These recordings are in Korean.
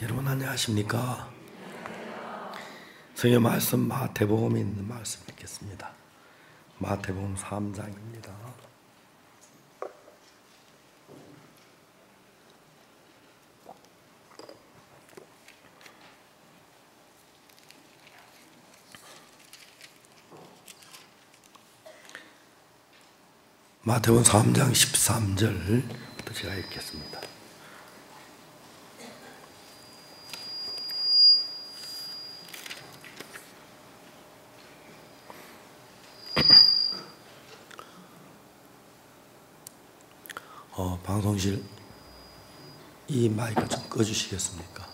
여러분 안녕하십니까? 성경 말씀 마태복음에 있는 말씀 읽겠습니다. 마태복음 3장입니다. 마태복음 3장 13절부터 제가 읽겠습니다. 방송실 이 마이크 좀 꺼주시겠습니까?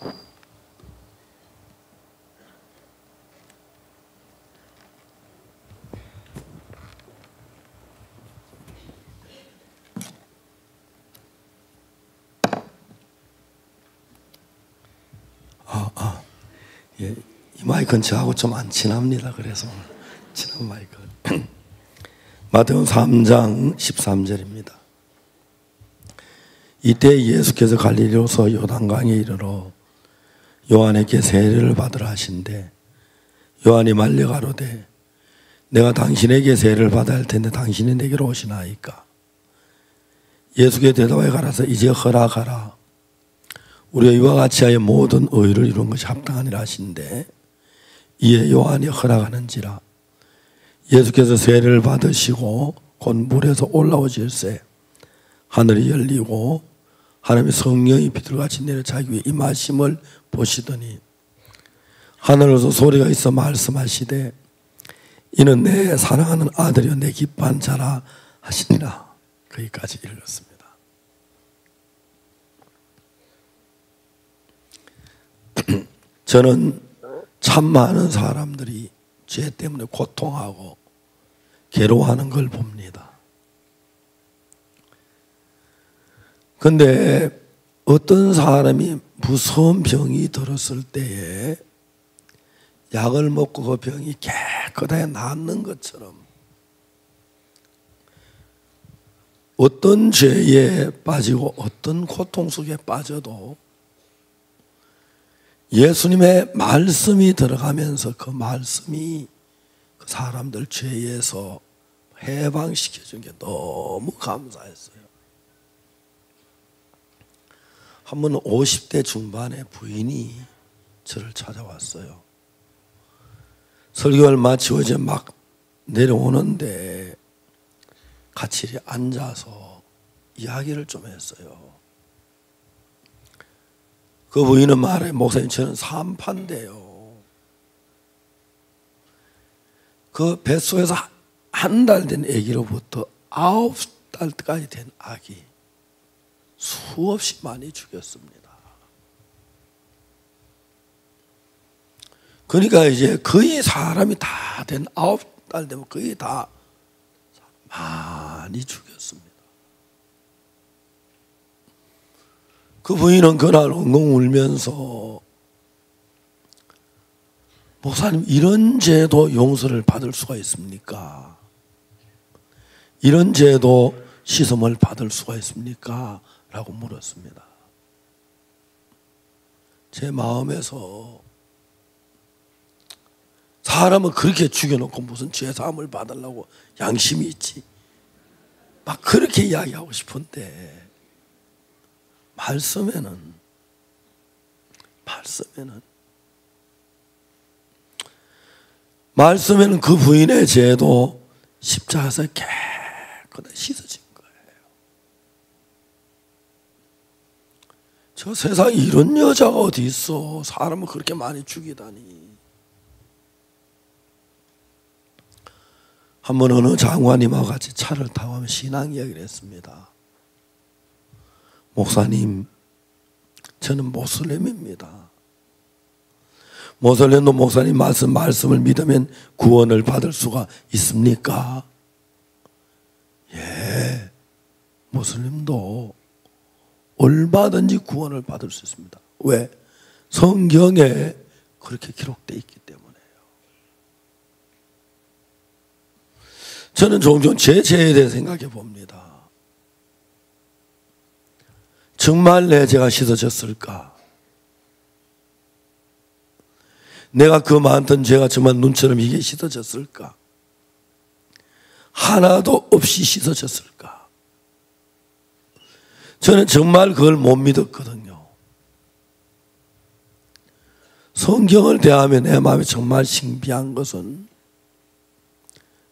예, 이 마이크는 저하고 좀 안 친합니다. 그래서 오늘 친한 마이크. 마태복음 3장 13절입니다. 이때 예수께서 갈릴리로서 요단강에 이르러 요한에게 세례를 받으라 하신대 요한이 말려 가로되 내가 당신에게 세례를 받아야 할 텐데 당신이 내게로 오시나이까. 예수께 대답하여 가라사 이제 허락하라. 우리가 이와 같이 하여 모든 의를 이룬 것이 합당하니라 하신대 이에 요한이 허락하는지라. 예수께서 세례를 받으시고 곧 물에서 올라오실새 하늘이 열리고 하나님의 성령이 비둘같이 내려 자기 위에 임하심을 보시더니 하늘에서 소리가 있어 말씀하시되 이는 내 사랑하는 아들이요 내 기뻐하는 자라 하시니라. 거기까지 읽었습니다. 저는 참 많은 사람들이 죄 때문에 고통하고 괴로워하는 걸 봅니다. 그런데 어떤 사람이 무서운 병이 들었을 때에 약을 먹고 그 병이 깨끗하게 낫는 것처럼 어떤 죄에 빠지고 어떤 고통 속에 빠져도 예수님의 말씀이 들어가면서 그 말씀이 그 사람들 죄에서 해방시켜 준 게 너무 감사했어요. 한 번은 50대 중반의 부인이 저를 찾아왔어요. 설교를 마치고 이제 막 내려오는데 같이 앉아서 이야기를 좀 했어요. 그 부인은 말해 목사님 저는 산파인데요. 그 뱃속에서 한 달 된 아기로부터 9달까지 된 아기 수없이 많이 죽였습니다. 그러니까 이제 거의 사람이 다 된 9달 되면 거의 다 많이 죽였습니다. 그 부인은 그날 엉엉 울면서 목사님 이런 죄도 용서를 받을 수가 있습니까? 이런 죄도 씻음을 받을 수가 있습니까? 라고 물었습니다. 제 마음에서 사람은 그렇게 죽여놓고 무슨 죄사함을 받으려고 양심이 있지 막 그렇게 이야기하고 싶은데 말씀에는 그 부인의 죄도 십자가에서 깨끗하게 씻어진 거예요. 저 세상에 이런 여자가 어디 있어. 사람을 그렇게 많이 죽이다니. 한 번 어느 장관님하고 같이 차를 타고 하면 신앙 이야기를 했습니다. 목사님 저는 모슬렘입니다. 모슬렘도 목사님 말씀을 믿으면 구원을 받을 수가 있습니까? 예, 모슬렘도 얼마든지 구원을 받을 수 있습니다. 왜? 성경에 그렇게 기록되어 있기 때문에요. 저는 종종 제 죄에 대해 생각해 봅니다. 정말 내 죄가 씻어졌을까? 내가 그 많던 죄가 정말 눈처럼 이게 씻어졌을까? 하나도 없이 씻어졌을까? 저는 정말 그걸 못 믿었거든요. 성경을 대하면 내 마음이 정말 신비한 것은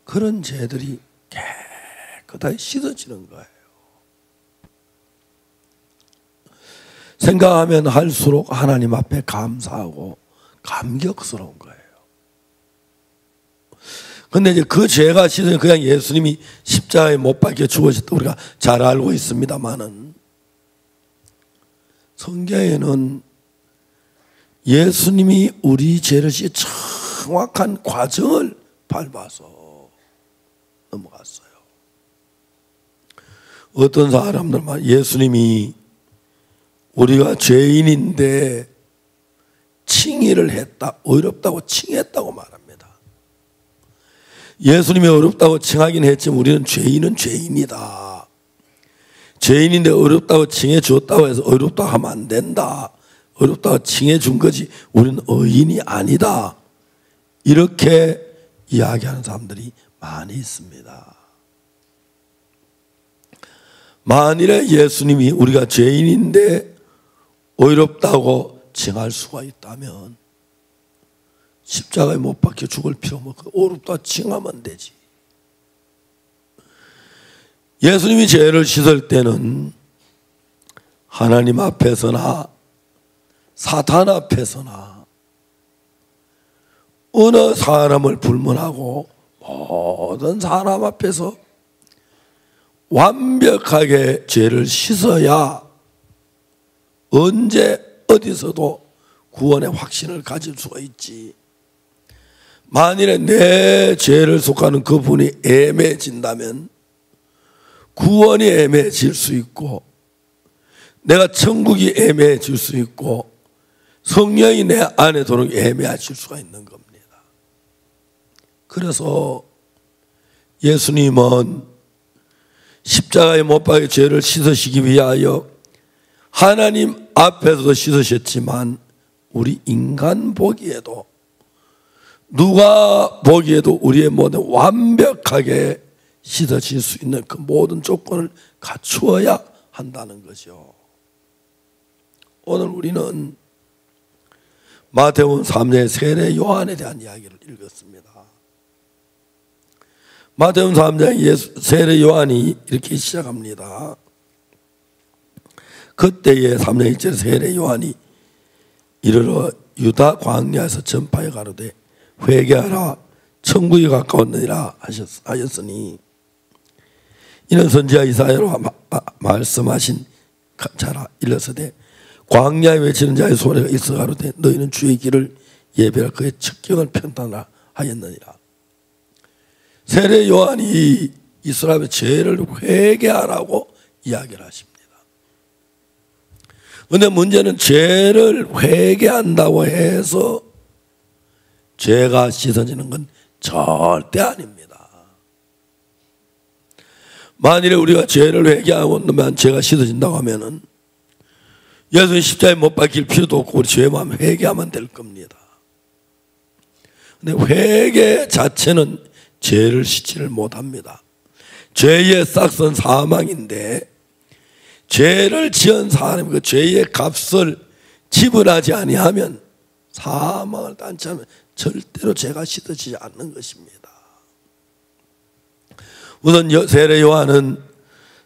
그런 죄들이 깨끗하게 씻어지는 거예요. 생각하면 할수록 하나님 앞에 감사하고 감격스러운 거예요. 근데 이제 그 죄가 씻어진 그냥 예수님이 십자가에 못 박혀 죽으셨다 우리가 잘 알고 있습니다만은 성경에는 예수님이 우리 죄를 씻어 정확한 과정을 밟아서 넘어갔어요. 어떤 사람들만 예수님이 우리가 죄인인데 칭의를 했다, 어렵다고 칭했다고 말합니다. 예수님이 어렵다고 칭하긴 했지만 우리는 죄인은 죄인이다. 죄인인데 어렵다고 칭해 줬다고 해서 어렵다고 하면 안 된다. 어렵다고 칭해 준 거지 우리는 의인이 아니다. 이렇게 이야기하는 사람들이 많이 있습니다. 만일에 예수님이 우리가 죄인인데 어렵다고 칭할 수가 있다면 십자가에 못 박혀 죽을 필요 없고 어렵다 칭하면 되지. 예수님이 죄를 씻을 때는 하나님 앞에서나 사탄 앞에서나 어느 사람을 불문하고 모든 사람 앞에서 완벽하게 죄를 씻어야 언제 어디서도 구원의 확신을 가질 수가 있지. 만일에 내 죄를 속하는 그분이 애매해진다면 구원이 애매해질 수 있고 내가 천국이 애매해질 수 있고 성령이 내 안에 들어오는 게 애매해질 수가 있는 겁니다. 그래서 예수님은 십자가에 못 박혀 죄를 씻으시기 위하여 하나님 앞에서도 씻으셨지만 우리 인간 보기에도 누가 보기에도 우리의 모든 완벽하게 씻어질 수 있는 그 모든 조건을 갖추어야 한다는 거죠. 오늘 우리는 마태복음 3장의 세례 요한에 대한 이야기를 읽었습니다. 마태복음 3장의 세례 요한이 이렇게 시작합니다. 그때에 3장 1절에 세례 요한이 이르러 유다 광야에서 전파해 가로되 회개하라 천국이 가까웠느니라 하였으니 이는 선지자 이사야로 말씀하신 자라 일러서되 광야에 외치는 자의 소리가 있어 가로되 너희는 주의 길을 예배하라 그의 척경을 편탄하라 하였느니라. 세례 요한이 이스라엘의 죄를 회개하라고 이야기를 하십니다. 그런데 문제는 죄를 회개한다고 해서 죄가 씻어지는 건 절대 아닙니다. 만일에 우리가 죄를 회개하고 나면 죄가 씻어진다고 하면은 예수님 십자가에 못 박힐 필요도 없고 우리 죄만 회개하면 될 겁니다. 그런데 회개 자체는 죄를 씻지를 못합니다. 죄의 싹은 사망인데 죄를 지은 사람이 그 죄의 값을 지불하지 아니하면 사망을 당치하면 절대로 죄가 씻어지지 않는 것입니다. 우선 세례 요한은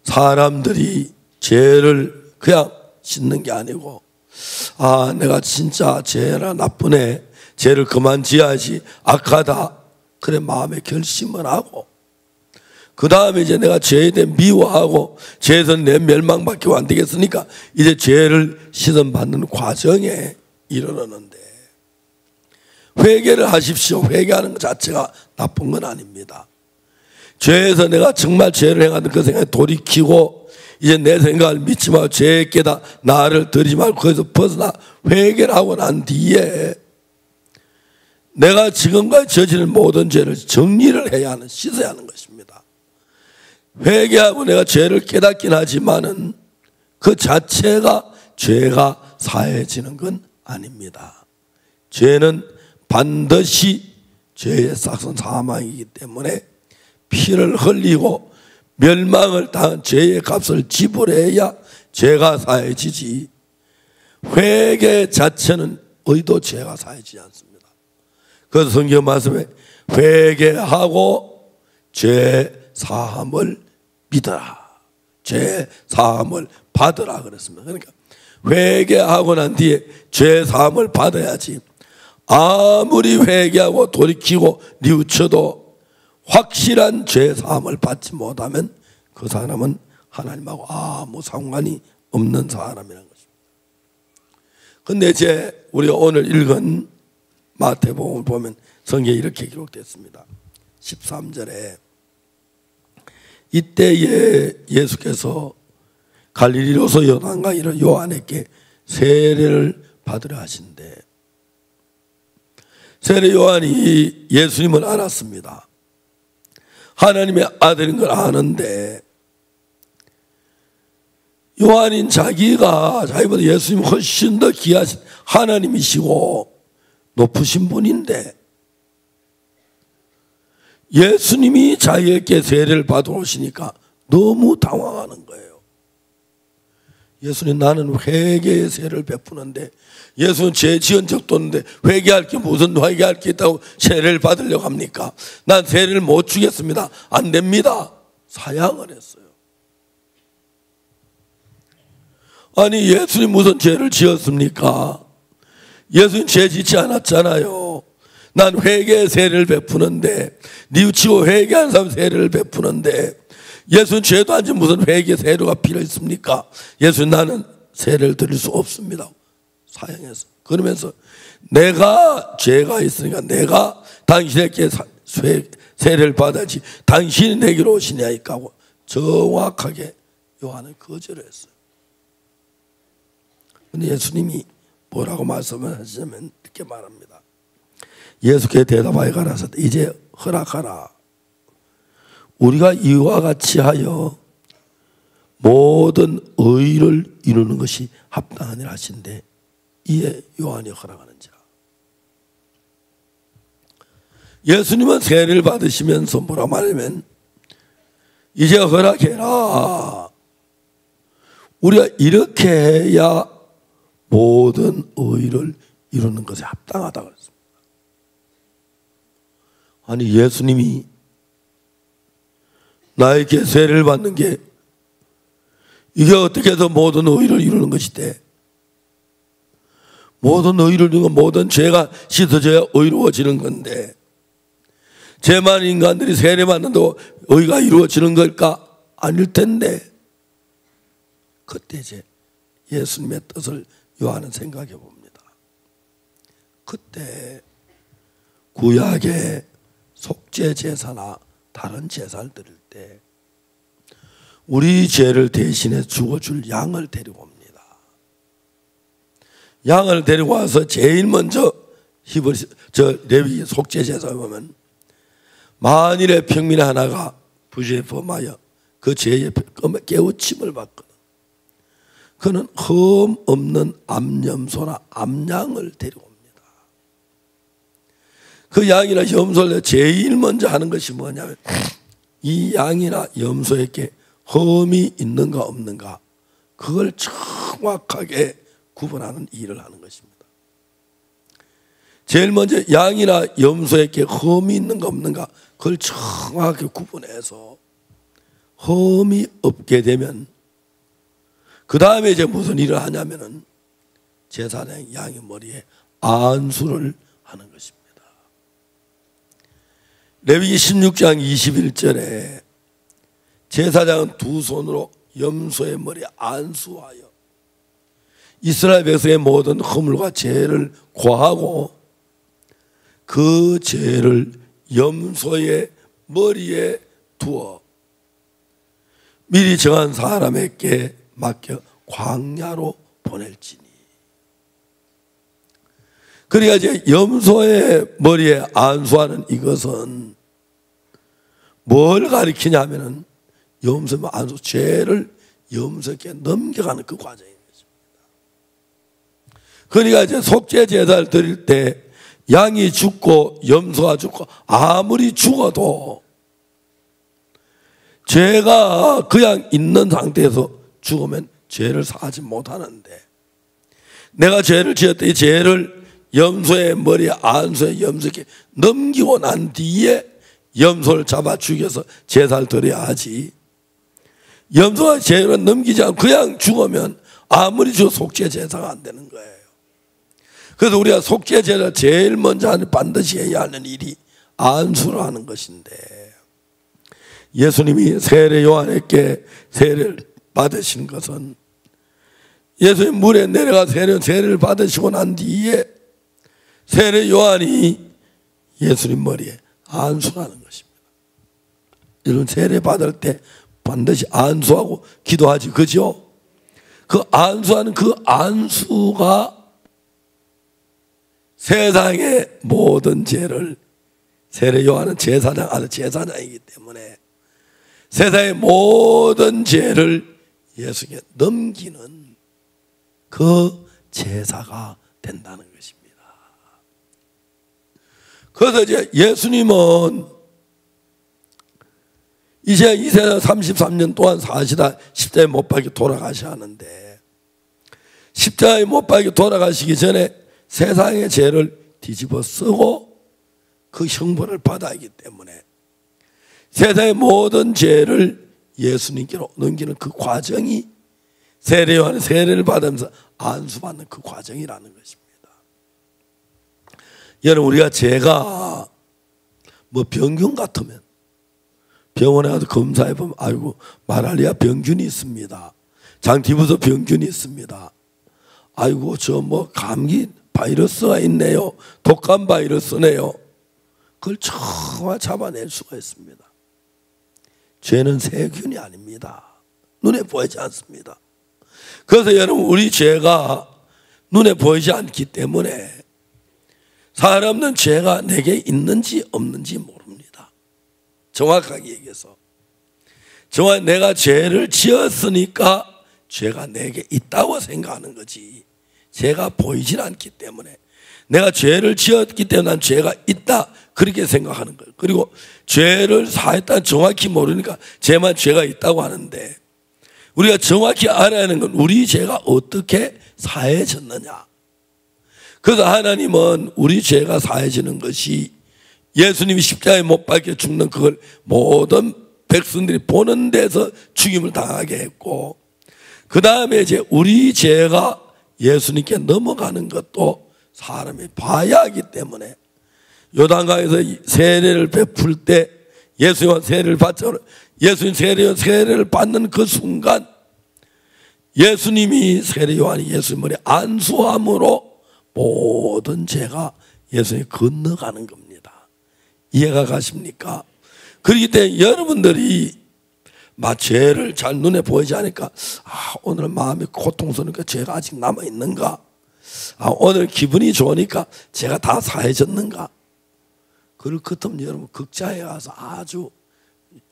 사람들이 죄를 그냥 씻는 게 아니고 내가 진짜 죄라 나쁘네 죄를 그만 지어야지 악하다 그래 마음에 결심을 하고 그 다음에 이제 내가 죄에 대해 미워하고 죄에서 내 멸망밖에 안 되겠으니까 이제 죄를 씻음받는 과정에 이르렀는데 회개를 하십시오. 회개하는 것 자체가 나쁜 건 아닙니다. 죄에서 내가 정말 죄를 행하는 그 생각에 돌이키고 이제 내 생각을 믿지 말고 죄에 깨다 나를 들이지 말고 거기서 벗어나 회개를 하고 난 뒤에 내가 지금까지 저지른 모든 죄를 정리를 해야 하는 씻어야 하는 것입니다. 회개하고 내가 죄를 깨닫긴 하지만은 그 자체가 죄가 사해지는 건 아닙니다. 죄는 반드시 죄의 싹은 사망이기 때문에 피를 흘리고 멸망을 당한 죄의 값을 지불해야 죄가 사해지지, 회개 자체는 의도 죄가 사해지지 않습니다. 그래서 성경 말씀에 회개하고 죄 사함을 믿어라, 죄 사함을 받으라 그랬습니다. 그러니까 회개하고 난 뒤에 죄 사함을 받아야지, 아무리 회개하고 돌이키고 뉘우쳐도 확실한 죄 사함을 받지 못하면 그 사람은 하나님하고 아무 상관이 없는 사람이라는 것입니다. 그런데 이제 우리가 오늘 읽은 마태복음을 보면 성경에 이렇게 기록됐습니다. 13절에 이때에 예수께서 갈릴리로서 요단강이로 요한에게 세례를 받으려 하신대, 세례 요한이 예수님을 알았습니다. 하나님의 아들인 걸 아는데, 요한인 자기보다 예수님 훨씬 더 귀하신 하나님이시고 높으신 분인데 예수님이 자기에게 세례를 받으러 오시니까 너무 당황하는 거예요. 예수님, 나는 회개의 세례를 베푸는데, 예수는 죄 지은 적도 없는데 회개할 게 무슨 회개할 게 있다고 세례를 받으려고 합니까? 난 세례를 못 주겠습니다. 안 됩니다. 사양을 했어요. 아니, 예수님 무슨 죄를 지었습니까? 예수님 죄 짓지 않았잖아요. 난 회개의 세례를 베푸는데, 뉘우치고 회개한 사람 세례를 베푸는데 예수는 죄도 안 지은 무슨 회개 세례가 필요 있습니까? 예수님, 나는 세례를 드릴 수 없습니다. 사양했어. 그러면서 내가 죄가 있으니까 내가 당신에게 세례를 받아야지 당신이 내게로 오시냐니까 하고 정확하게 요한은 거절했어요. 그런데 예수님이 뭐라고 말씀을 하시냐면 이렇게 말합니다. 예수께 대답하여 가라사대 이제 허락하라. 우리가 이와 같이 하여 모든 의를 이루는 것이 합당하니라 하신대, 이에 요한이 허락하는지라. 예수님은 세례를 받으시면서 뭐라 말하면 이제 허락해라. 우리가 이렇게 해야 모든 의를 이루는 것에 합당하다고 했습니다. 아니, 예수님이 나에게 세례를 받는 게 이게 어떻게 해서 모든 의를 이루는 것이대? 모든 의를 이루는 건 모든 죄가 씻어져야 의로워지는 건데, 죄 많은 인간들이 세례 받는다고 의가 이루어지는 걸까? 아닐 텐데. 그때 이제 예수님의 뜻을 요한은 생각해 봅니다. 그때 구약의 속죄 제사나 다른 제사를 드릴 때 우리 죄를 대신해 죽어줄 양을 데리고 옵니다. 양을 데리고 와서 제일 먼저 레위 속죄 제사에 보면 만일에 평민 하나가 부죄에 범하여 그 죄에 깨우침을 받거든, 그는 흠 없는 암염소나 암양을 데리고 옵니다. 그 양이나 염소를 제일 먼저 하는 것이 뭐냐면 이 양이나 염소에게 흠이 있는가 없는가, 그걸 정확하게 구분하는 일을 하는 것입니다. 제일 먼저 양이나 염소에게 흠이 있는가 없는가 그걸 정확하게 구분해서 흠이 없게 되면 그 다음에 이제 무슨 일을 하냐면은 제사장 양의 머리에 안수를 하는 것입니다. 레위기 16장 21절에 제사장은 두 손으로 염소의 머리에 안수하여 이스라엘 백성의 모든 허물과 죄를 고하고 그 죄를 염소의 머리에 두어 미리 정한 사람에게 맡겨 광야로 보낼지니. 그러니까 이제 염소의 머리에 안수하는 이것은 뭘 가리키냐 하면은 염소의 안수, 죄를 염소에게 넘겨가는 그 과정인 것입니다. 그러니까 이제 속죄 제사를 드릴 때 양이 죽고 염소가 죽고 아무리 죽어도 죄가 그냥 있는 상태에서 죽으면 죄를 사하지 못하는데, 내가 죄를 지었더니 죄를 염소의 머리에 안수에 염소에게 넘기고 난 뒤에 염소를 잡아 죽여서 제사를 드려야 하지, 염소가 죄를 넘기지 않고 그냥 죽으면 아무리 죽어도 속죄 제사가 안 되는 거예요. 그래서 우리가 속죄 제사를 제일 먼저 하는, 반드시 해야 하는 일이 안수를 하는 것인데, 예수님이 세례 요한에게 세례를 받으신 것은 예수님 물에 내려가 세례를 받으시고 난 뒤에 세례 요한이 예수님 머리에 안수하는 것입니다. 여러분, 세례 받을 때 반드시 안수하고 기도하지, 그죠? 그 안수하는 그 안수가 세상의 모든 죄를, 세례 요한은 제사장, 아주 제사장이기 때문에 세상의 모든 죄를 예수께 넘기는 그 제사가 된다는 것입니다. 그래서 이제 예수님은 이제 이 세상 33년 동안 사시다 십자가에 못 박혀 돌아가셔야 하는데, 십자가에 못 박혀 돌아가시기 전에 세상의 죄를 뒤집어 쓰고 그 형벌을 받아야 하기 때문에 세상의 모든 죄를 예수님께로 넘기는 그 과정이 세례 요한의 세례를 받으면서 안수받는 그 과정이라는 것입니다. 여러분, 우리가 죄가 뭐 병균 같으면 병원에 가서 검사해보면 아이고 말할리아 병균이 있습니다, 장티푸스 병균이 있습니다, 아이고 저 뭐 감기 바이러스가 있네요, 독감 바이러스네요, 그걸 정말 잡아낼 수가 있습니다. 죄는 세균이 아닙니다. 눈에 보이지 않습니다. 그래서 여러분, 우리 죄가 눈에 보이지 않기 때문에 사람은 죄가 내게 있는지 없는지 모릅니다. 정확하게 얘기해서 정말 내가 죄를 지었으니까 죄가 내게 있다고 생각하는 거지, 죄가 보이질 않기 때문에 내가 죄를 지었기 때문에 난 죄가 있다 그렇게 생각하는 거예요. 그리고 죄를 사했다는 정확히 모르니까 죄만 죄가 있다고 하는데, 우리가 정확히 알아야 하는 건 우리 죄가 어떻게 사해졌느냐. 그래서 하나님은 우리 죄가 사해지는 것이 예수님이 십자가에 못 박혀 죽는 그걸 모든 백성들이 보는 데서 죽임을 당하게 했고, 그 다음에 이제 우리 죄가 예수님께 넘어가는 것도 사람이 봐야 하기 때문에 요단강에서 세례를 베풀 때 예수님은 세례를 받죠. 예수님 세례를 받는 그 순간 예수님이 세례 요한이 예수님 머리에 안수함으로 모든 죄가 예수님이 건너가는 겁니다. 이해가 가십니까? 그렇기 때문에 여러분들이 막 죄를 잘 눈에 보이지 않으니까 오늘 마음이 고통스러우니까 죄가 아직 남아있는가, 오늘 기분이 좋으니까 죄가 다 사해졌는가. 그럴 것 같으면 여러분 극자에 가서 아주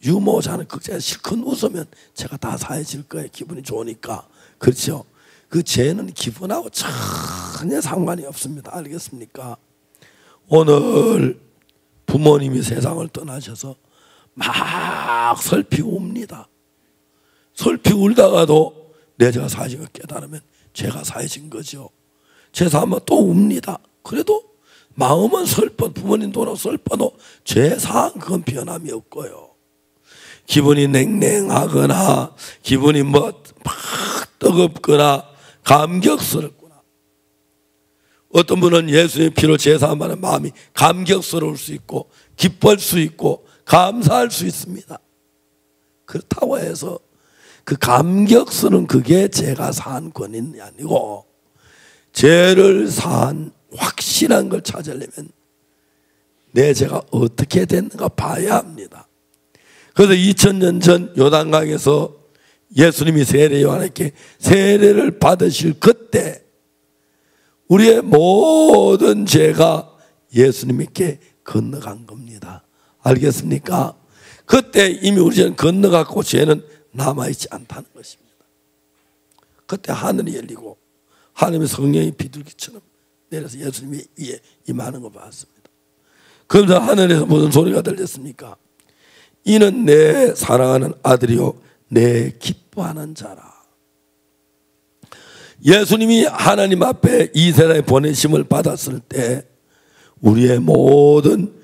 유머 자는 극자에 실컷 웃으면 죄가 다 사해질 거예요. 기분이 좋으니까. 그렇죠? 그 죄는 기분하고 전혀 상관이 없습니다. 알겠습니까? 오늘 부모님이 세상을 떠나셔서 막 슬피 웁니다. 슬피 울다가도 내 죄가 사해진 걸 깨달으면 죄가 사해진 거죠. 죄 사하면 또 웁니다. 그래도 마음은 슬퍼, 부모님 돌아 슬퍼도 죄 사한 그건 변함이 없고요. 기분이 냉랭하거나 기분이 막 뜨겁거나 감격스럽거나, 어떤 분은 예수의 피로 제사하면 마음이 감격스러울 수 있고 기뻐할 수 있고 감사할 수 있습니다. 그렇다고 해서 그 감격스러운 그게 죄가 사한 권인이 아니고, 죄를 사한 확실한 걸 찾으려면 내 죄가 어떻게 됐는가 봐야 합니다. 그래서 2000년 전 요단강에서 예수님이 세례 요한에게 세례를 받으실 그때 우리의 모든 죄가 예수님께 건너간 겁니다. 알겠습니까? 그때 이미 우리 죄는 건너갔고 죄는 남아있지 않다는 것입니다. 그때 하늘이 열리고 하나님의 성령이 비둘기처럼 내려서 예수님이 위에 임하는 거 봤습니다. 그러면서 하늘에서 무슨 소리가 들렸습니까? 이는 내 사랑하는 아들이요 내 기뻐하는 자라. 예수님이 하나님 앞에 이 세상에 보내심을 받았을 때 우리의 모든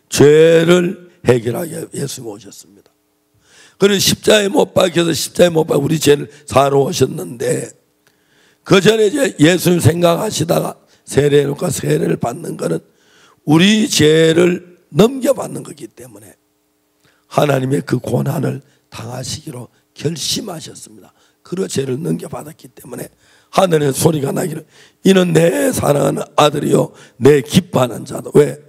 죄를 해결하게 예수님이 오셨습니다. 그래서 십자가에 못 박혀서 십자가에 못 박혀 우리 죄를 사러 오셨는데, 그 전에 이제 예수님 생각하시다가 세례놓고 세례를 받는 것은 우리 죄를 넘겨받는 거기 때문에 하나님의 그 고난을 당하시기로 결심하셨습니다. 그러 죄를 넘겨받았기 때문에 하늘의 소리가 나기를 이는 내 사랑하는 아들이요 내 기뻐하는 자다. 왜?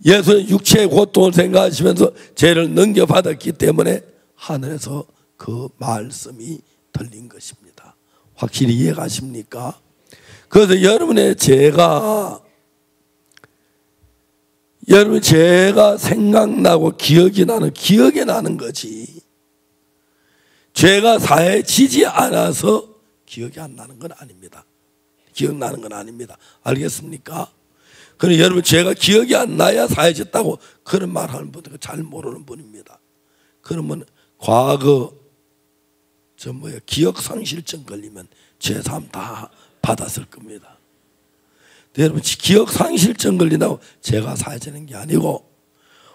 예수는 육체의 고통을 생각하시면서 죄를 넘겨받았기 때문에 하늘에서 그 말씀이 들린 것입니다. 확실히 이해가십니까? 그래서 여러분의 죄가 생각나고 기억이 나는 거지, 죄가 사해지지 않아서 기억이 안 나는 건 아닙니다. 기억나는 건 아닙니다. 알겠습니까? 그럼 여러분 죄가 기억이 안 나야 사해졌다고 그런 말하는 분들은 잘 모르는 분입니다. 그러면 과거 기억상실증 걸리면 죄사함 다 받았을 겁니다. 여러분 기억상실증 걸린다고 죄가 사해지는 게 아니고,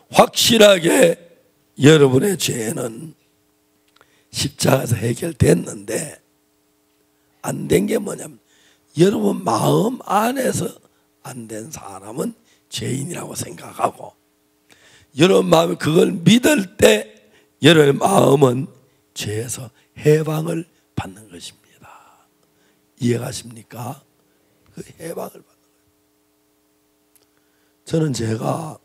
확실하게 여러분의 죄는 십자가에서 해결됐는데 안 된 게 뭐냐면, 여러분 마음 안에서 안 된 사람은 죄인이라고 생각하고, 여러분 마음이 그걸 믿을 때 여러분의 마음은 죄에서 해방을 받는 것입니다. 이해가십니까? 그 해방을 받는 거예요. 저는 제가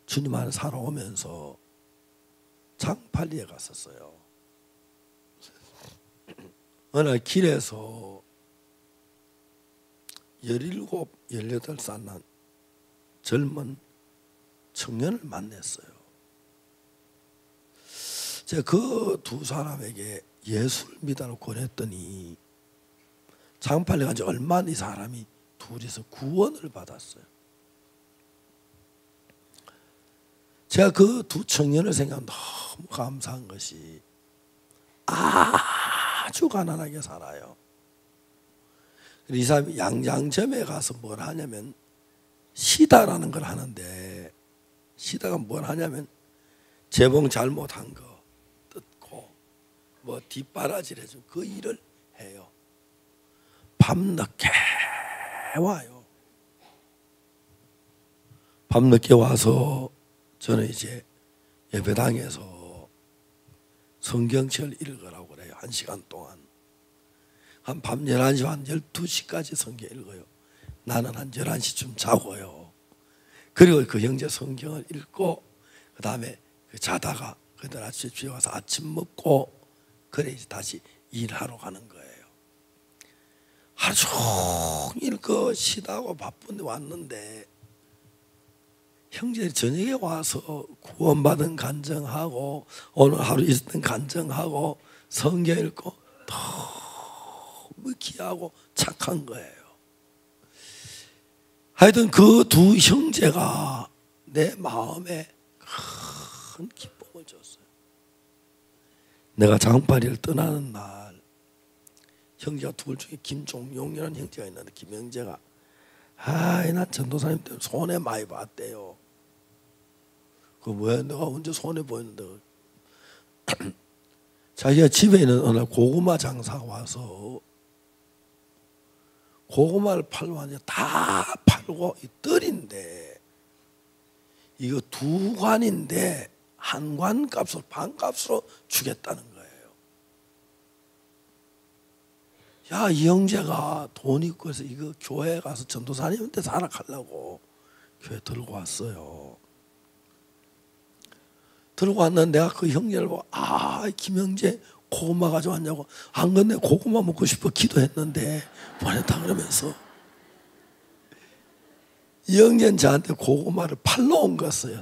주님 안에 살아오면서 장팔리에 갔었어요. 어느 날 길에서 17, 18살 난 젊은 청년을 만났어요. 제가 그 두 사람에게 예수를 믿으라고 권했더니 장팔리 간 지 얼마 안 이 사람이 둘이서 구원을 받았어요. 제가 그 두 청년을 생각하면 너무 감사한 것이, 아주 가난하게 살아요. 이 사람이 양장점에 가서 뭘 하냐면 시다라는 걸 하는데, 시다가 뭘 하냐면 재봉 잘못한 거 뜯고 뭐 뒷바라지를 해주고 그 일을 해요. 밤늦게 와요. 밤늦게 와서 저는 이제 예배당에서 성경책을 읽으라고 그래요. 1시간 동안. 한 밤 11시, 한 12시까지 성경 읽어요. 나는 한 11시쯤 자고요. 그리고 그 형제 성경을 읽고, 그 다음에 자다가 그날 아침에 집에 와서 아침 먹고, 그래 이제 다시 일하러 가는 거예요. 하루 종일 그 쉬다고 바쁜데 왔는데, 형제들이 저녁에 와서 구원받은 간증하고 오늘 하루 있었던 간증하고 성경 읽고 너무 귀하고 착한 거예요. 하여튼 그 두 형제가 내 마음에 큰 기쁨을 줬어요. 내가 장파리를 떠나는 날, 형제가 둘 중에 김종용이라는 형제가 있는데, 김형제가 난 전도사님 때문에 손해 많이 봤대요. 그 뭐야, 내가 언제 손해 보였는데. 자기가 집에 있는 어느 날 고구마 장사가 와서 고구마를 팔고 하니 다 팔고, 이 뜰인데 이거 두 관인데 한 관 값을 반값으로 주겠다는 거예요. 야, 이 형제가 돈 있고 해서 이거 교회에 가서 전도사님한테 사락하려고 교회 들고 왔어요. 들고 왔는데 내가 그 형제를 보고, 김형제 고구마 가져왔냐고. 안 건네, 고구마 먹고 싶어 기도했는데 보냈다 그러면서, 이 형제는 저한테 고구마를 팔러 온 거였어요.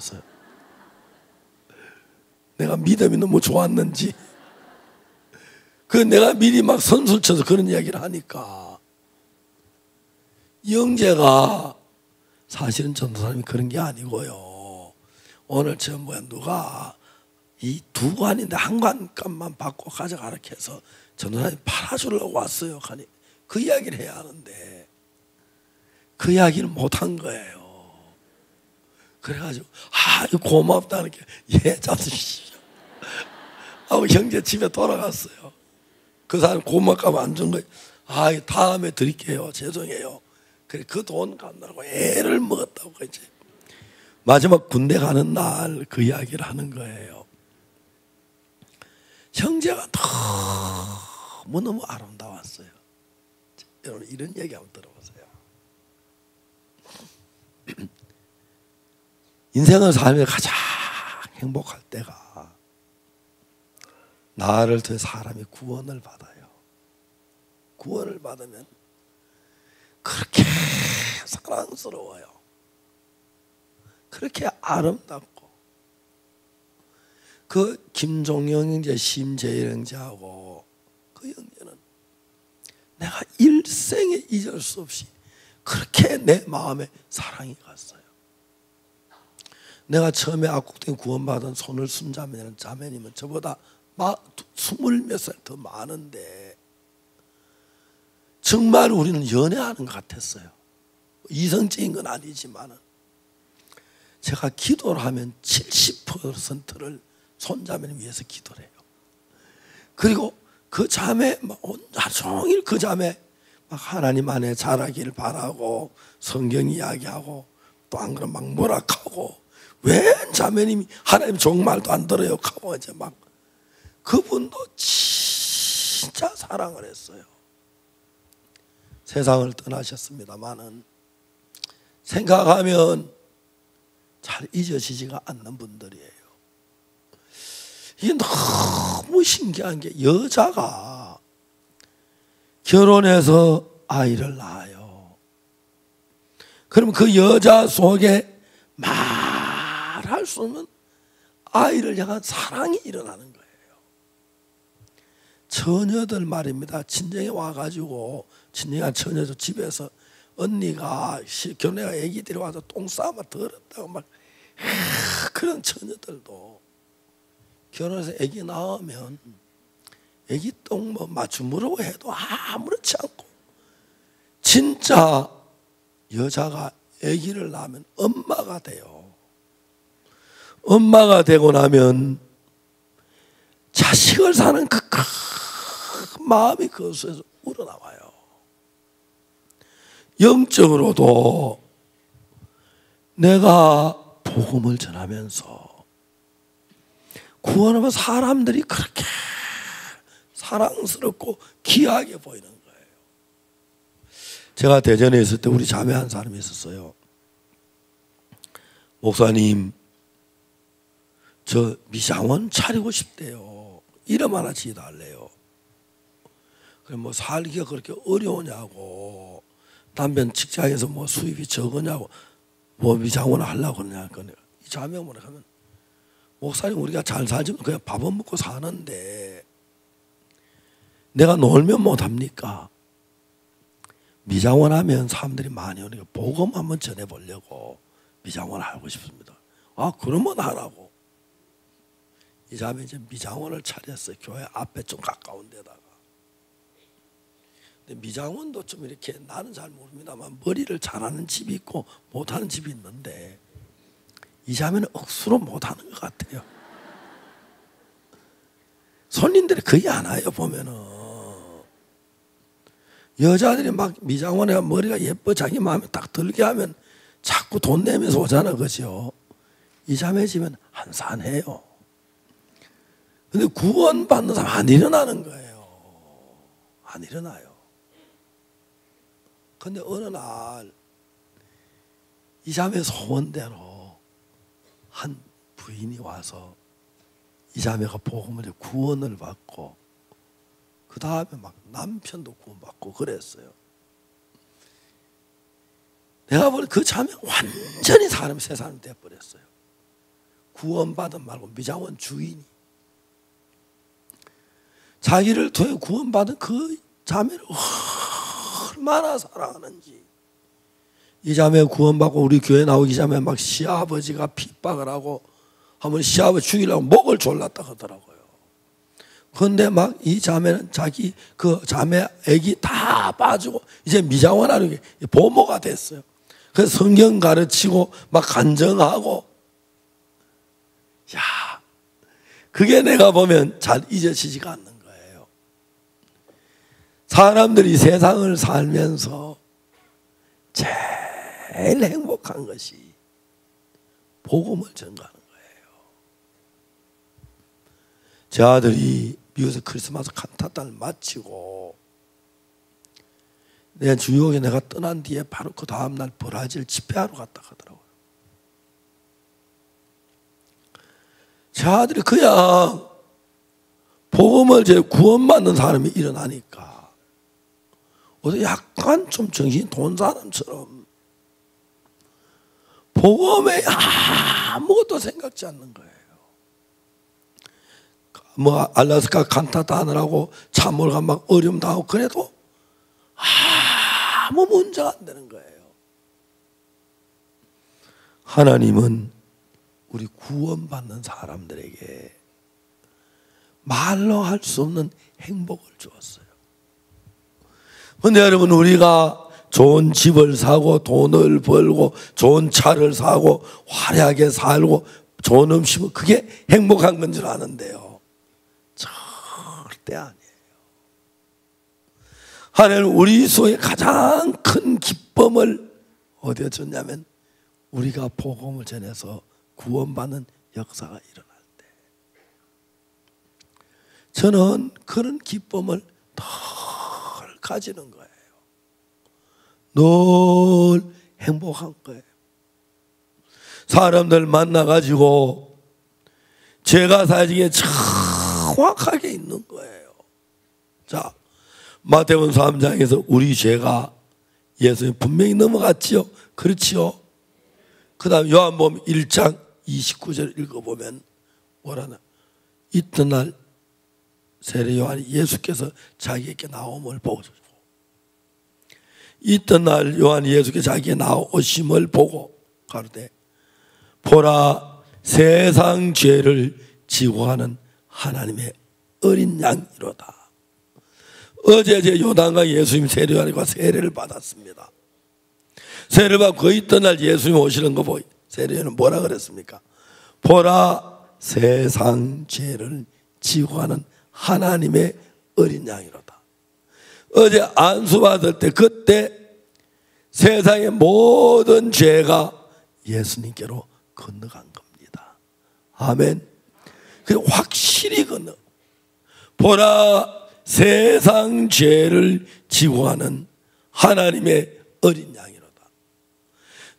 내가 믿음이 너무 좋았는지, 그 내가 미리 막 선술 쳐서 그런 이야기를 하니까 영재가 사실은 전도사님이 그런 게 아니고요. 오늘 저 누가 이 두 관인데 한 관값만 받고 가져가라 해서 전도사님 팔아주려고 왔어요. 그 이야기를 해야 하는데 그 이야기를 못한 거예요. 그래가지고 이거 고맙다는 게 예 잡수시죠 하고 형제 집에 돌아갔어요. 그 사람 고맙다고 안 준 거예요. 다음에 드릴게요. 죄송해요. 그래 그 돈 갚느라고 애를 먹었다고 이제 마지막 군대 가는 날 그 이야기를 하는 거예요. 형제가 너무 아름다웠어요. 여러분 이런 얘기 한번 들어보세요. 인생을 살며 가장 행복할 때가 나를 통해 사람이 구원을 받아요. 구원을 받으면 그렇게 사랑스러워요. 그렇게 아름답고 그 김종영 형제, 심재일 형제하고 그 형제는 내가 일생에 잊을 수 없이 그렇게 내 마음에 사랑이 갔어요. 내가 처음에 악국된 구원받은 손을 순자매라는 자매님은 저보다 20몇 살 더 많은데 정말 우리는 연애하는 것 같았어요. 이성적인 건 아니지만 제가 기도를 하면 70%를 손자매를 위해서 기도를 해요. 그리고 그 자매 하루 종일 그 자매 하나님 안에 자라기를 바라고 성경 이야기하고 또 안 그러면 막 뭐락하고 웬 자매님이 하나님 정말도 안 들어요 하고 이제 막 그분도 진짜 사랑을 했어요. 세상을 떠나셨습니다만은 생각하면 잘 잊어지지가 않는 분들이에요. 이게 너무 신기한 게 여자가 결혼해서 아이를 낳아요. 그럼 그 여자 속에 말할 수 없는 아이를 향한 사랑이 일어나는 거예요. 처녀들 말입니다. 친정에 와가지고 친정한 처녀들 집에서 언니가 결혼해가 애기들이 와서 똥 싸면 더럽다고 막 그런 처녀들도 결혼해서 애기 낳으면 애기 똥 맞춤으로 해도 아무렇지 않고 진짜 여자가 애기를 낳으면 엄마가 돼요. 엄마가 되고 나면 자식을 사는 그 큰 마음이 그 속에서 우러나와요. 영적으로도 내가 복음을 전하면서 구원하면 사람들이 그렇게 사랑스럽고 귀하게 보이는 거예요. 제가 대전에 있을 때 우리 자매 한 사람이 있었어요. 목사님, 저 미장원 차리고 싶대요. 이름 하나 지어달래요. 그럼 뭐 살기가 그렇게 어려우냐고, 담배 직장에서 뭐 수입이 적으냐고, 뭐 미장원을 하려고 그러냐고. 이 자매가 뭐라 하면, 목사님 우리가 잘 살지면 그냥 밥은 먹고 사는데 내가 놀면 못합니까? 미장원 하면 사람들이 많이 오니까 복음 한번 전해보려고 미장원 하고 싶습니다. 그러면 하라고. 이 자매 이제 미장원을 차렸어요. 교회 앞에 좀 가까운 데다가. 근데 미장원도 좀 이렇게 나는 잘 모릅니다만 머리를 잘하는 집이 있고 못하는 집이 있는데 이 자매는 억수로 못하는 것 같아요. 손님들이 거의 안 와요. 보면은 여자들이 막 미장원에 머리가 예뻐 자기 마음에 딱 들게 하면 자꾸 돈 내면서 오잖아, 그죠? 이 자매 집은 한산해요. 근데 구원받는 사람 안 일어나는 거예요. 안 일어나요. 근데 어느 날 이 자매 소원대로 한 부인이 와서 이 자매가 복음을 구원을 받고 그 다음에 막 남편도 구원받고 그랬어요. 내가 보니 그 자매 완전히 새 사람이 돼버렸어요. 구원받은 말고 미장원 주인이 자기를 통해 구원받은 그 자매를 얼마나 사랑하는지 이 자매 구원받고 우리 교회 나오기 전에 막 시아버지가 핍박을 하고 한번 시아버지 죽이려고 목을 졸랐다 하더라고요. 그런데 막 이 자매는 자기 그 자매 애기 다 빠지고 이제 미자원하는 게 보모가 됐어요. 그래서 성경 가르치고 막 간증하고, 야, 그게 내가 보면 잘 잊어지지가 않는 거예요. 사람들이 세상을 살면서 제일 행복한 것이 복음을 전가하는 거예요. 제 아들이 미국에서 크리스마스 칸타타를 마치고 내 뉴욕에 내가 떠난 뒤에 바로 그 다음날 브라질 집회하러 갔다 하더라고요. 제 아들이 그냥 복음을 이제 구원받는 사람이 일어나니까 어디 약간 좀 정신이 돈 사람처럼 복음에 아무것도 생각지 않는 거예요. 뭐 알래스카 칸타타 하느라고 참모가 막 어려움 당하고 그래도 아무 문제가 안 되는 거예요. 하나님은 우리 구원받는 사람들에게 말로 할 수 없는 행복을 주었어요. 그런데 여러분, 우리가 좋은 집을 사고 돈을 벌고 좋은 차를 사고 화려하게 살고 좋은 음식을, 그게 행복한 건 줄 아는데요, 절대 아니에요. 하나님은 우리 속에 가장 큰 기쁨을 어디에 줬냐면 우리가 복음을 전해서 구원받는 역사가 일어날 때, 저는 그런 기쁨을 늘 가지는 거예요. 늘 행복한 거예요. 사람들 만나가지고 제가 사직에 정확하게 있는 거예요. 자, 마태복음 3장에서 우리 죄가 예수님 분명히 넘어갔지요. 그렇지요. 그 다음 요한복음 1장 29절 읽어보면 뭐라나, 이튿날 세례 요한이 예수께서 자기에게 나옴을 보고, 이튿날 요한이 예수께 자기에게 나오심을 보고 가로되, 보라, 세상 죄를 지고 가는 하나님의 어린 양이로다. 어제 제 요단강 예수님 세례 요한과 세례를 받았습니다. 세례를 받고 그 이튿날 예수님 오시는 거 보이, 세례 요한은 뭐라 그랬습니까? 보라, 세상 죄를 지고 가는 하나님의 어린 양이로다. 어제 안수 받을 때 그때 세상의 모든 죄가 예수님께로 건너간 겁니다. 아멘. 그 확실히 건너. 보라, 세상 죄를 지고 가는 하나님의 어린 양이로다.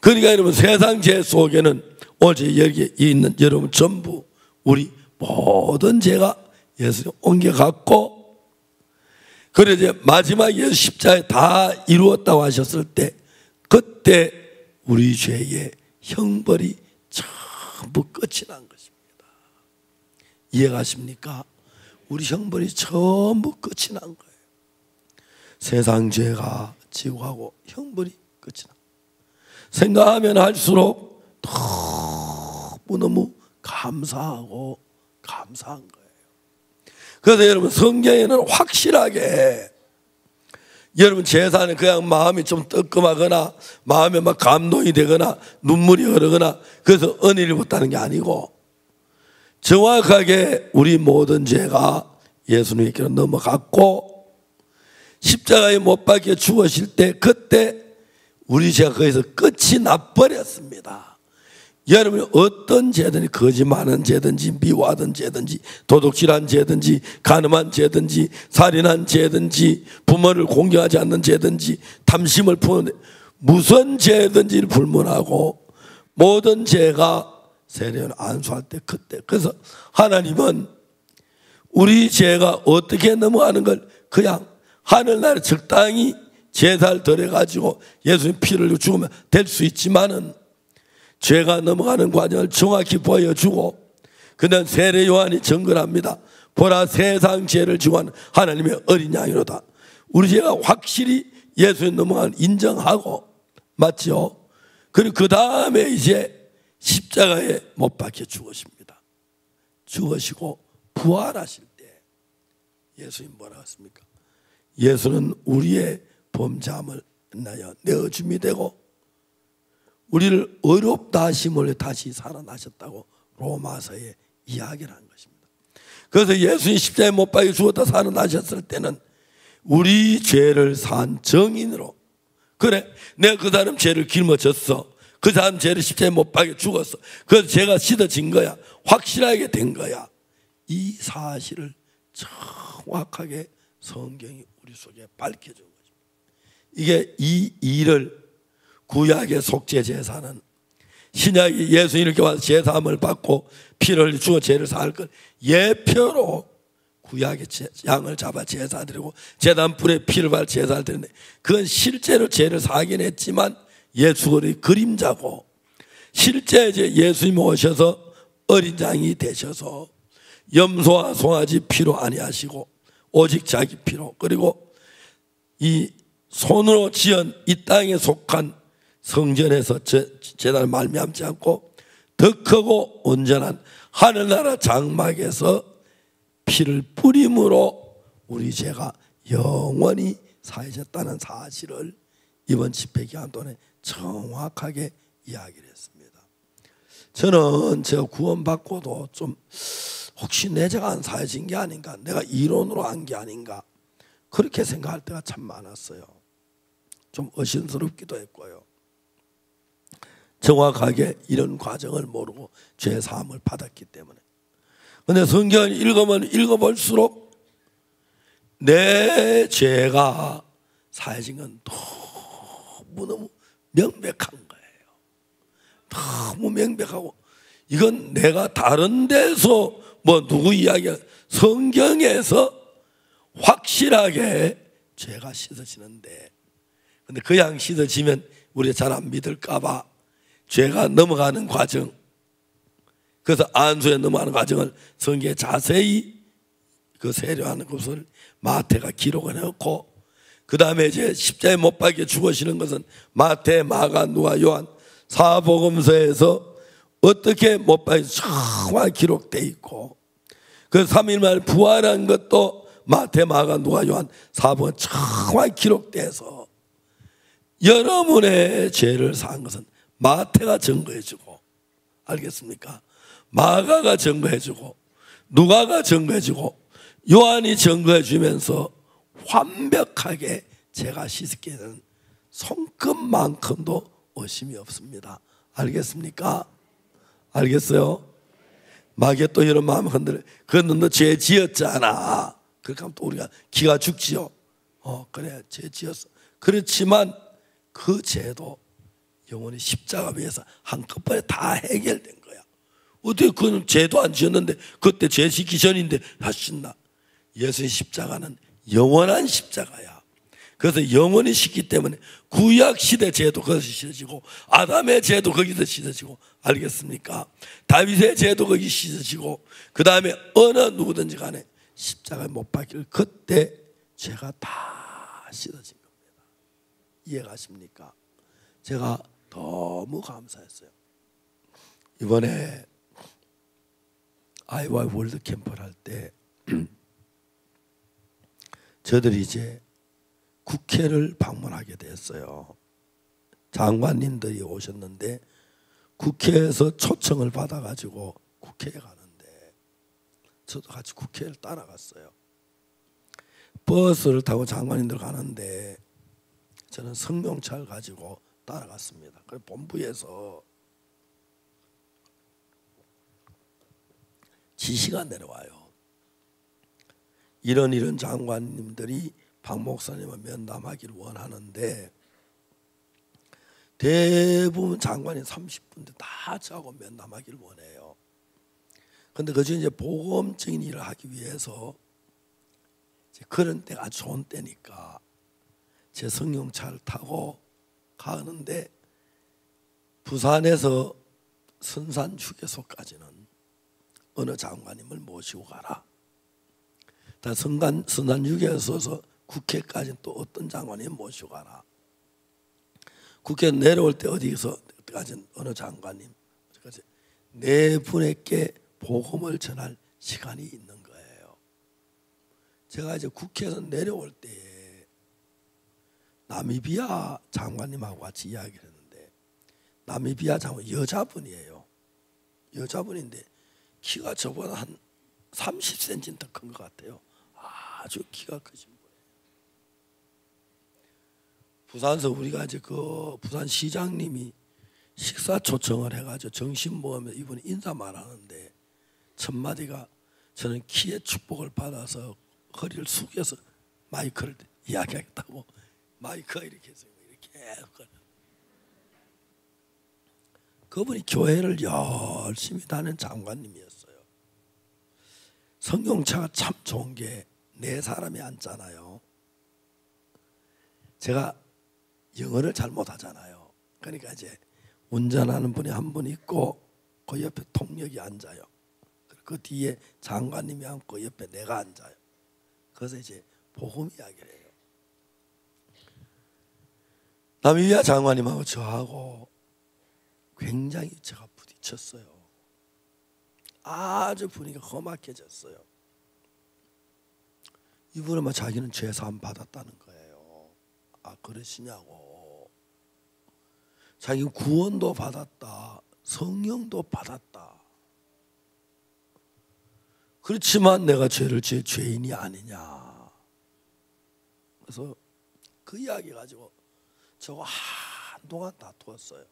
그러니까 여러분, 세상 죄 속에는 오늘 여기에 있는 여러분 전부 우리 모든 죄가 예수님 옮겨갔고, 그래 이제 마지막 예수 십자가에 다 이루었다고 하셨을 때, 그때 우리 죄의 형벌이 전부 끝이 난 것입니다. 이해가십니까? 우리 형벌이 전부 끝이 난 거예요. 세상 죄가 지고 가고 형벌이 끝이 나. 생각하면 할수록 너무 감사하고 감사한 거예요. 그래서 여러분, 성경에는 확실하게 여러분 제사는 그냥 마음이 좀 뜨끔하거나 마음에 막 감동이 되거나 눈물이 흐르거나 그래서 은혜를 받다는 게 아니고, 정확하게 우리 모든 죄가 예수님께로 넘어갔고 십자가에 못 박혀 죽으실 때, 그때 우리 죄가 거기서 끝이 나버렸습니다. 여러분이 어떤 죄든지, 거짓말하는 죄든지, 미워하던 죄든지, 도둑질한 죄든지, 간음한 죄든지, 살인한 죄든지, 부모를 공경하지 않는 죄든지, 탐심을 품는 무슨 죄든지를 불문하고 모든 죄가 세례요한 안수할 때 그때, 그래서 하나님은 우리 죄가 어떻게 넘어가는 걸 그냥 하늘나라에 적당히 제사를 드려가지고 예수님 피를 죽으면 될 수 있지만은, 죄가 넘어가는 과정을 정확히 보여주고, 그다음 세례 요한이 증거합니다. 보라, 세상 죄를 지고 하는 하나님의 어린 양이로다. 우리 죄가 확실히 예수님 넘어가는 인정하고 맞죠? 그리고 그 다음에 이제 십자가에 못 박혀 죽으십니다. 죽으시고 부활하실 때 예수님 뭐라고 했습니까? 예수는 우리의 범죄함을 인하여 내어줌이 되고 우리를 의롭다 하심을 다시 살아나셨다고 로마서에 이야기를 한 것입니다. 그래서 예수님 십자가에 못 박혀 죽었다 살아나셨을 때는 우리 죄를 산 정인으로, 그래 내가 그 사람 죄를 길머졌어, 그 사람 죄를 십자가에 못 박혀 죽었어, 그래서 죄가 씻어진 거야, 확실하게 된 거야, 이 사실을 정확하게 성경이 우리 속에 밝혀준 것입니다. 이게 이 일을 구약의 속죄 제사는 신약이 예수님 이렇게 와서 제사함을 받고 피를 흘려 죽어 죄를 사할 걸 예표로 구약의 양을 잡아 제사 드리고 제단 불에 피를 발라 제사를 드리는데, 그건 실제로 죄를 사긴 했지만 예수의 그림자고, 실제 이제 예수님 오셔서 어린 양이 되셔서 염소와 송아지 피로 아니하시고 오직 자기 피로, 그리고 이 손으로 지은 이 땅에 속한 성전에서 제단을 말미암지 않고 더 크고 온전한 하늘나라 장막에서 피를 뿌림으로 우리 죄가 영원히 사해졌다는 사실을 이번 집회기간 동안에 정확하게 이야기를 했습니다. 저는 제가 구원받고도 좀 혹시 내 죄가 안 사해진 게 아닌가, 내가 이론으로 한 게 아닌가, 그렇게 생각할 때가 참 많았어요. 좀 의심스럽기도 했고요. 정확하게 이런 과정을 모르고 죄 사함을 받았기 때문에. 그런데 성경을 읽으면 읽어볼수록 내 죄가 사해진 건 너무너무 명백한 거예요. 너무 명백하고, 이건 내가 다른 데서 뭐 누구 이야기가, 성경에서 확실하게 죄가 씻어지는데, 근데 그냥 씻어지면 우리가 잘 안 믿을까봐 죄가 넘어가는 과정, 그래서 안수에 넘어가는 과정을 성경에 자세히 그 세례하는 것을 마태가 기록을 해놓고, 그 다음에 이제 십자가에 못 박혀 죽으시는 것은 마태, 마가, 누가, 요한 사복음서에서 어떻게 못 박혀 정확히 기록되어 있고, 그 3일 만에 부활한 것도 마태, 마가, 누가, 요한 사복음서에 정확히 기록돼서 여러분의 죄를 사한 것은 마태가 증거해주고, 알겠습니까? 마가가 증거해주고 누가가 증거해주고 요한이 증거해주면서 완벽하게 죄가 씻게 되는 손끝만큼도 의심이 없습니다. 알겠습니까? 알겠어요? 마귀에 또 이런 마음 흔들어, 그건 너 죄 지었잖아, 그렇게 하면 또 우리가 기가 죽지요. 그래 죄 지었어. 그렇지만 그 죄도 영원히 십자가 위에서 한꺼번에 다 해결된 거야. 어떻게 그건 죄도 안 지었는데 그때 죄 지기 전인데 다 씻나? 예수의 십자가는 영원한 십자가야. 그래서 영원히 씻기 때문에 구약 시대 죄도 거기서 씻어지고 아담의 죄도 거기서 씻어지고, 알겠습니까? 다윗의 죄도 거기 씻어지고, 그 다음에 어느 누구든지 간에 십자가에 못 박힐 그때 죄가 다 씻어진 겁니다. 이해가십니까? 제가 너무 감사했어요. 이번에 아이와 월드 캠프를 할 때 저들이 이제 국회를 방문하게 됐어요. 장관님들이 오셨는데 국회에서 초청을 받아가지고 국회에 가는데 저도 같이 국회를 따라갔어요. 버스를 타고 장관님들 가는데 저는 승용차를 가지고 따라갔습니다. 그래서 본부에서 지시가 내려와요. 이런 장관님들이 박 목사님을 면담하기를 원하는데, 대부분 장관이 30분대 다 저하고 면담하기를 원해요. 그런데 그중에 이제 보험적인 일을 하기 위해서 이제 그런 때가 아주 좋은 때니까 제 승용차를 타고 가는데, 부산에서 선산 휴게소까지는 어느 장관님을 모시고 가라. 선산 휴게소에서 국회까지 또 어떤 장관님 모시고 가라. 국회 내려올 때 어디까지 어느 장관님 네 분에게 복음을 전할 시간이 있는 거예요. 제가 이제 국회에서 내려올 때 나미비아 장관님하고 같이 이야기를 했는데, 나미비아 장관 여자분이에요. 여자분인데 키가 저보다 한 30cm 더 큰 것 같아요. 아주 키가 크신 분이에요. 부산서 우리가 이제 그 부산 시장님이 식사 초청을 해가지고 점심 먹으면 이분이 인사만 하는데 첫 마디가, 저는 키의 축복을 받아서 허리를 숙여서 마이크를 이야기하겠다고 마이크가 이렇게 해서 이렇게 그분이 교회를 열심히 다니는 장관님이었어요. 성경차가 참 좋은 게 네 사람이 앉잖아요. 제가 영어를 잘 못하잖아요. 그러니까 이제 운전하는 분이 한 분 있고 그 옆에 통역이 앉아요. 그 뒤에 장관님이 앉고 옆에 내가 앉아요. 그래서 이제 복음 이야기를 해요. 나미비아 장관님하고 저하고 굉장히 제가 부딪혔어요. 아주 분위기가 험악해졌어요. 이분은 뭐 자기는 죄사함 받았다는 거예요. 그러시냐고. 자기 구원도 받았다, 성령도 받았다. 그렇지만 내가 죄를 지은 죄인이 아니냐. 그래서 그 이야기 가지고 저거 한동안 다투었어요.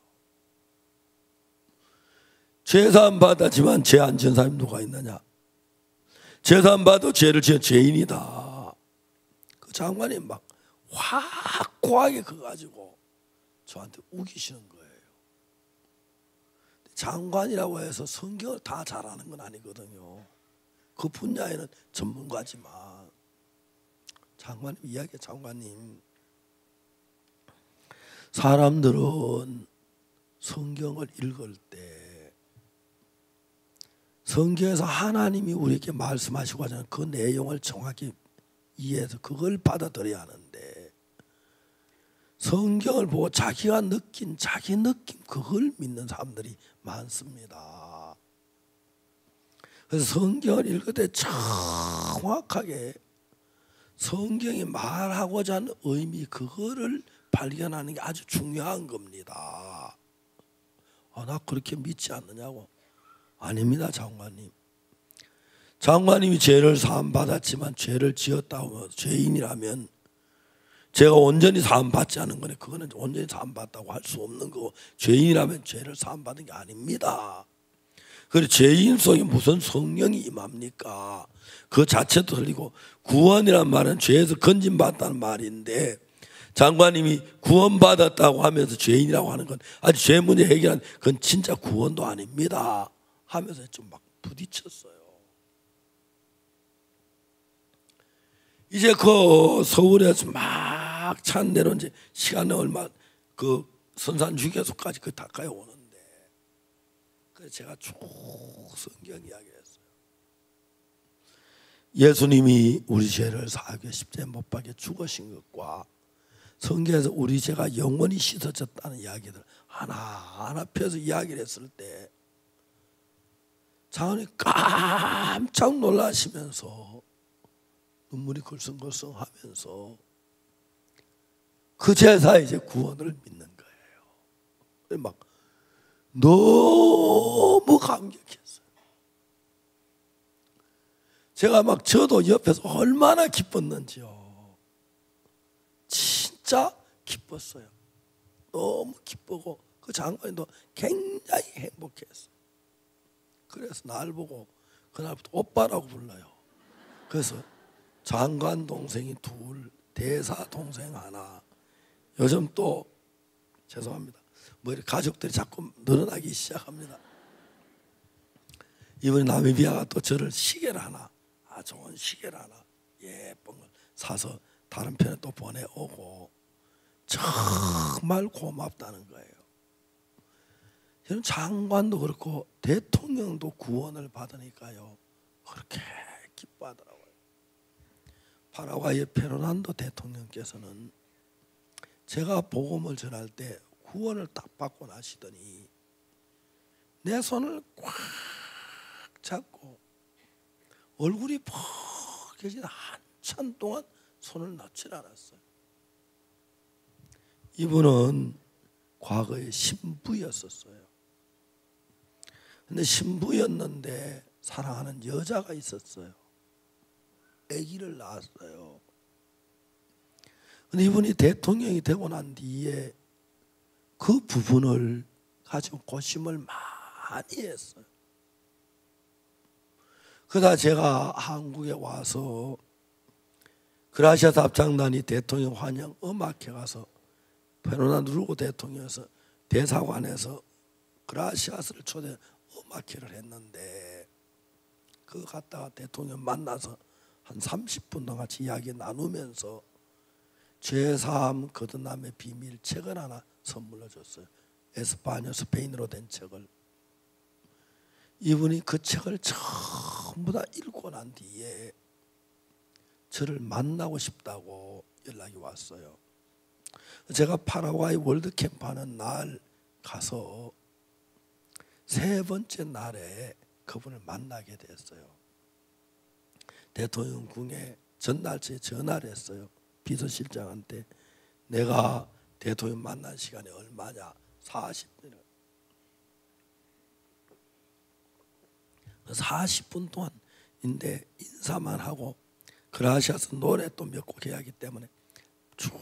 죄사함 받았지만 죄 안 지은 사람이 누가 있느냐. 죄사함 받아도 죄를 지은 죄인이다. 그 장관이 막 확고하게 그거 가지고 저한테 우기시는 거예요. 장관이라고 해서 성경을 다 잘하는 건 아니거든요. 그 분야에는 전문가지만. 장관님 이야기해. 장관님, 사람들은 성경을 읽을 때 성경에서 하나님이 우리에게 말씀하시고 하잖아요. 그 내용을 정확히 이해해서 그걸 받아들여야 하는데, 성경을 보고 자기가 느낀 자기 느낌 그걸 믿는 사람들이 많습니다. 그래서 성경을 읽을 때 정확하게 성경이 말하고자 하는 의미 그거를 발견하는 게 아주 중요한 겁니다. 나 그렇게 믿지 않느냐고. 아닙니다, 장관님. 장관님이 죄를 사함 받았지만 죄를 지었다고 죄인이라면 제가 온전히 사함 받지 않은 거네. 그거는 온전히 사함 받다고 할 수 없는 거고, 죄인이라면 죄를 사함 받은 게 아닙니다. 그리고 죄인 속에 무슨 성령이 임합니까? 그 자체도 틀리고, 구원이란 말은 죄에서 건진받았다는 말인데 장관님이 구원받았다고 하면서 죄인이라고 하는 건 아주 죄 문제 해결한 그건 진짜 구원도 아닙니다 하면서 좀 막 부딪혔어요. 이제 그 서울에서 막 차 내려 이제 시간이 얼마 그 선산 휴게소까지 그 가까이 오는데, 그래서 제가 쭉 성경 이야기했어요. 예수님이 우리 죄를 사하기 위해 십자가에 못 박혀 죽으신 것과 성경에서 우리 죄가 영원히 씻어졌다는 이야기들 하나하나 펴서 이야기를 했을 때 장관이 깜짝 놀라시면서 눈물이 글썽글썽 하면서 그 제사에 이제 구원을 믿는 거예요. 막 너무 감격했어요. 제가 막 저도 옆에서 얼마나 기뻤는지요. 진짜 기뻤어요. 너무 기쁘고 그 장관님도 굉장히 행복했어요. 그래서 날 보고 그날부터 오빠라고 불러요. 그래서 장관 동생이 둘, 대사 동생 하나. 요즘 또 죄송합니다. 뭐 이렇게 가족들이 자꾸 늘어나기 시작합니다. 이번에 나미비아가 또 저를 시계를 하나, 좋은 시계를 하나 예쁜 걸 사서 다른 편에 또 보내오고 정말 고맙다는 거예요. 저는 장관도 그렇고 대통령도 구원을 받으니까요 그렇게 기뻐하더라고요. 파라과이의 페르난도 대통령께서는 제가 복음을 전할 때 구원을 딱 받고 나시더니 내 손을 꽉 잡고 얼굴이 퍽해진 한참 동안 손을 놓질 않았어요. 이분은 과거에 신부였었어요. 근데 신부였는데 사랑하는 여자가 있었어요. 아기를 낳았어요. 근데 이분이 대통령이 되고 난 뒤에 그 부분을 가지고 고심을 많이 했어요. 그러다 제가 한국에 와서 그라시아 합창단이 대통령 환영 음악회 가서 페르난도 루고 대통령에서 대사관에서 그라시아스를 초대 음악회를 했는데 그거 갔다가 대통령 만나서 한 30분 동안 같이 이야기 나누면서 죄사함 거듭남의 비밀 책을 하나 선물로 줬어요. 에스파뇨 스페인어로 된 책을. 이분이 그 책을 전부 다 읽고 난 뒤에 저를 만나고 싶다고 연락이 왔어요. 제가 파라과이 월드캠프 하는 날 가서 세 번째 날에 그분을 만나게 됐어요. 대통령궁에 전날째 전화를 했어요. 비서실장한테 내가 대통령 만난 시간이 얼마냐? 40분. 40분 동안인데 인사만 하고 그라시아스 노래 또 몇 곡 해야 하기 때문에 쭉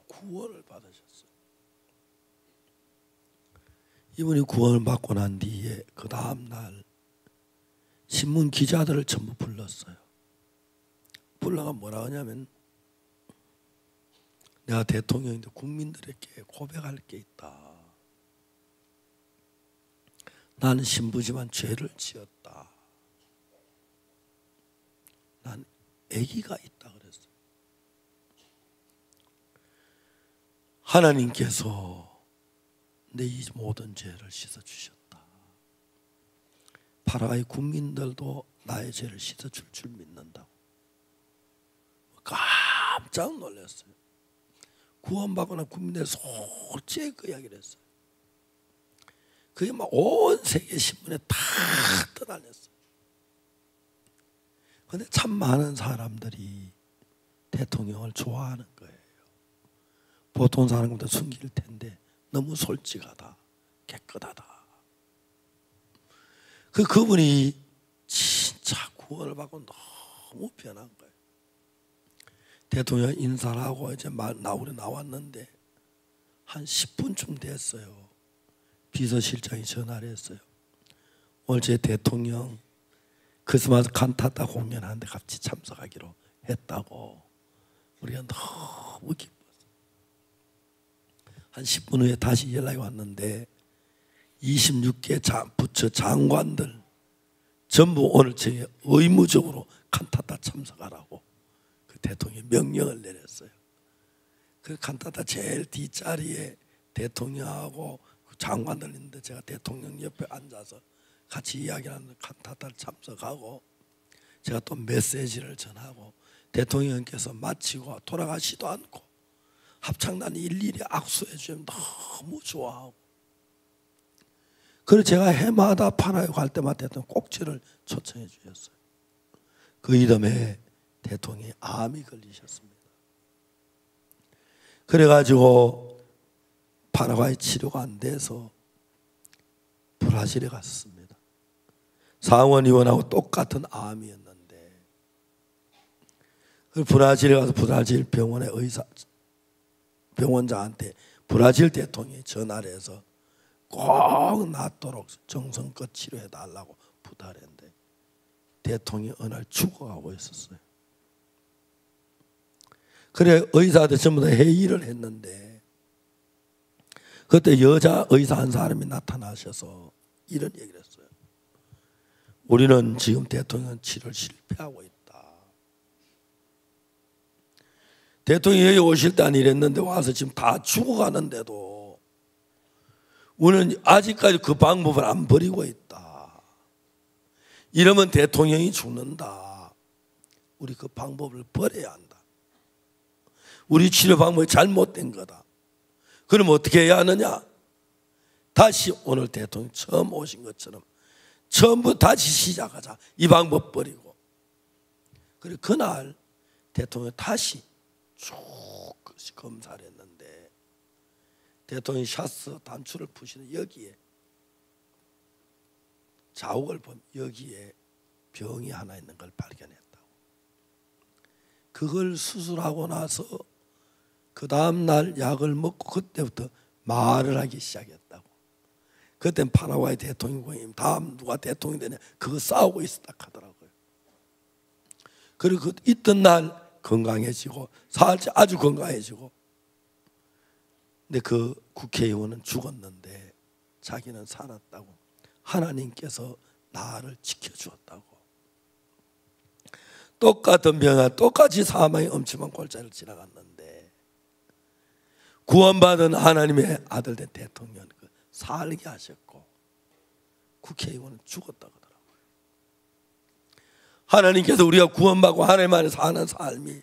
구원을 받으셨어요. 이분이 구원을 받고 난 뒤에 그 다음 날 신문 기자들을 전부 불렀어요. 불러가 뭐라 하냐면 내가 대통령인데 국민들에게 고백할 게 있다. 나는 신부지만 죄를 지었다. 난 아기가 있다 그랬어요. 하나님께서 내 이 모든 죄를 씻어주셨다. 파라과이 국민들도 나의 죄를 씻어줄 줄 믿는다고. 깜짝 놀랐어요. 구원받거나 국민들 솔직히 그 이야기를 했어요. 그게 막 온 세계 신문에 다 떠다녔어요. 그런데 참 많은 사람들이 대통령을 좋아하는 거예요. 보통 사람보다 숨길 텐데 너무 솔직하다, 깨끗하다. 그분이 진짜 구원을 받고 너무 변한 거예요. 대통령 인사를 하고 이제 우리 나왔는데 한 10분쯤 됐어요. 비서실장이 전화를 했어요. 오늘 제 대통령 크리스마스 칸타타 공연하는데 같이 참석하기로 했다고. 우리가 너무 기뻤어요. 한 10분 후에 다시 연락이 왔는데 26개 부처 장관들 전부 오늘 저희 의무적으로 칸타타 참석하라고 그 대통령이 명령을 내렸어요. 그 칸타타 제일 뒷자리에 대통령하고 장관들 있는데 제가 대통령 옆에 앉아서 같이 이야기하는 칸타타를 참석하고 제가 또 메시지를 전하고 대통령께서 마치고 돌아가시도 않고 합창단이 일일이 악수해 주면 너무 좋아하고 그래서 제가 해마다 파라과이 갈 때마다 대통령 꼭지를 초청해 주셨어요. 그 이듬해 대통령이 암이 걸리셨습니다. 그래가지고 파라과이 치료가 안 돼서 브라질에 갔습니다. 상원의원하고 똑같은 암이었는데 브라질에 가서 브라질 병원의 병원장한테 브라질 대통령이 전화를 해서 꼭 낫도록 정성껏 치료해 달라고 부탁을 했는데 대통령이 어느 날 죽어가고 있었어요. 그래 의사들 전부 다 회의를 했는데 그때 여자 의사 한 사람이 나타나셔서 이런 얘기를 했어요. 우리는 지금 대통령 치료를 실패하고 있다. 대통령이 여기 오실 때 안 이랬는데 와서 지금 다 죽어가는데도 우리는 아직까지 그 방법을 안 버리고 있다. 이러면 대통령이 죽는다. 우리 그 방법을 버려야 한다. 우리 치료 방법이 잘못된 거다. 그럼 어떻게 해야 하느냐? 다시 오늘 대통령 처음 오신 것처럼 처음부터 다시 시작하자. 이 방법 버리고. 그리고 그날 대통령 다시 쭉 검사를 했는데 대통령이 샤스 단추를 푸시는 여기에 자욱을 보면 여기에 병이 하나 있는 걸 발견했다고. 그걸 수술하고 나서 그 다음날 약을 먹고 그때부터 말을 하기 시작했다고. 그때는 파라과이 대통령이 다음 누가 대통령이 되냐 그거 싸우고 있었다 하더라고요. 그리고 그 있던 날 건강해지고 살짝 아주 건강해지고. 근데 그 국회의원은 죽었는데 자기는 살았다고. 하나님께서 나를 지켜주었다고. 똑같은 병아 똑같이 사망의 엄침한 골짜기를 지나갔는데 구원받은 하나님의 아들 된 대통령 살게 하셨고 국회의원은 죽었다고 하더라고요. 하나님께서 우리가 구원받고 하나님 안에 사는 삶이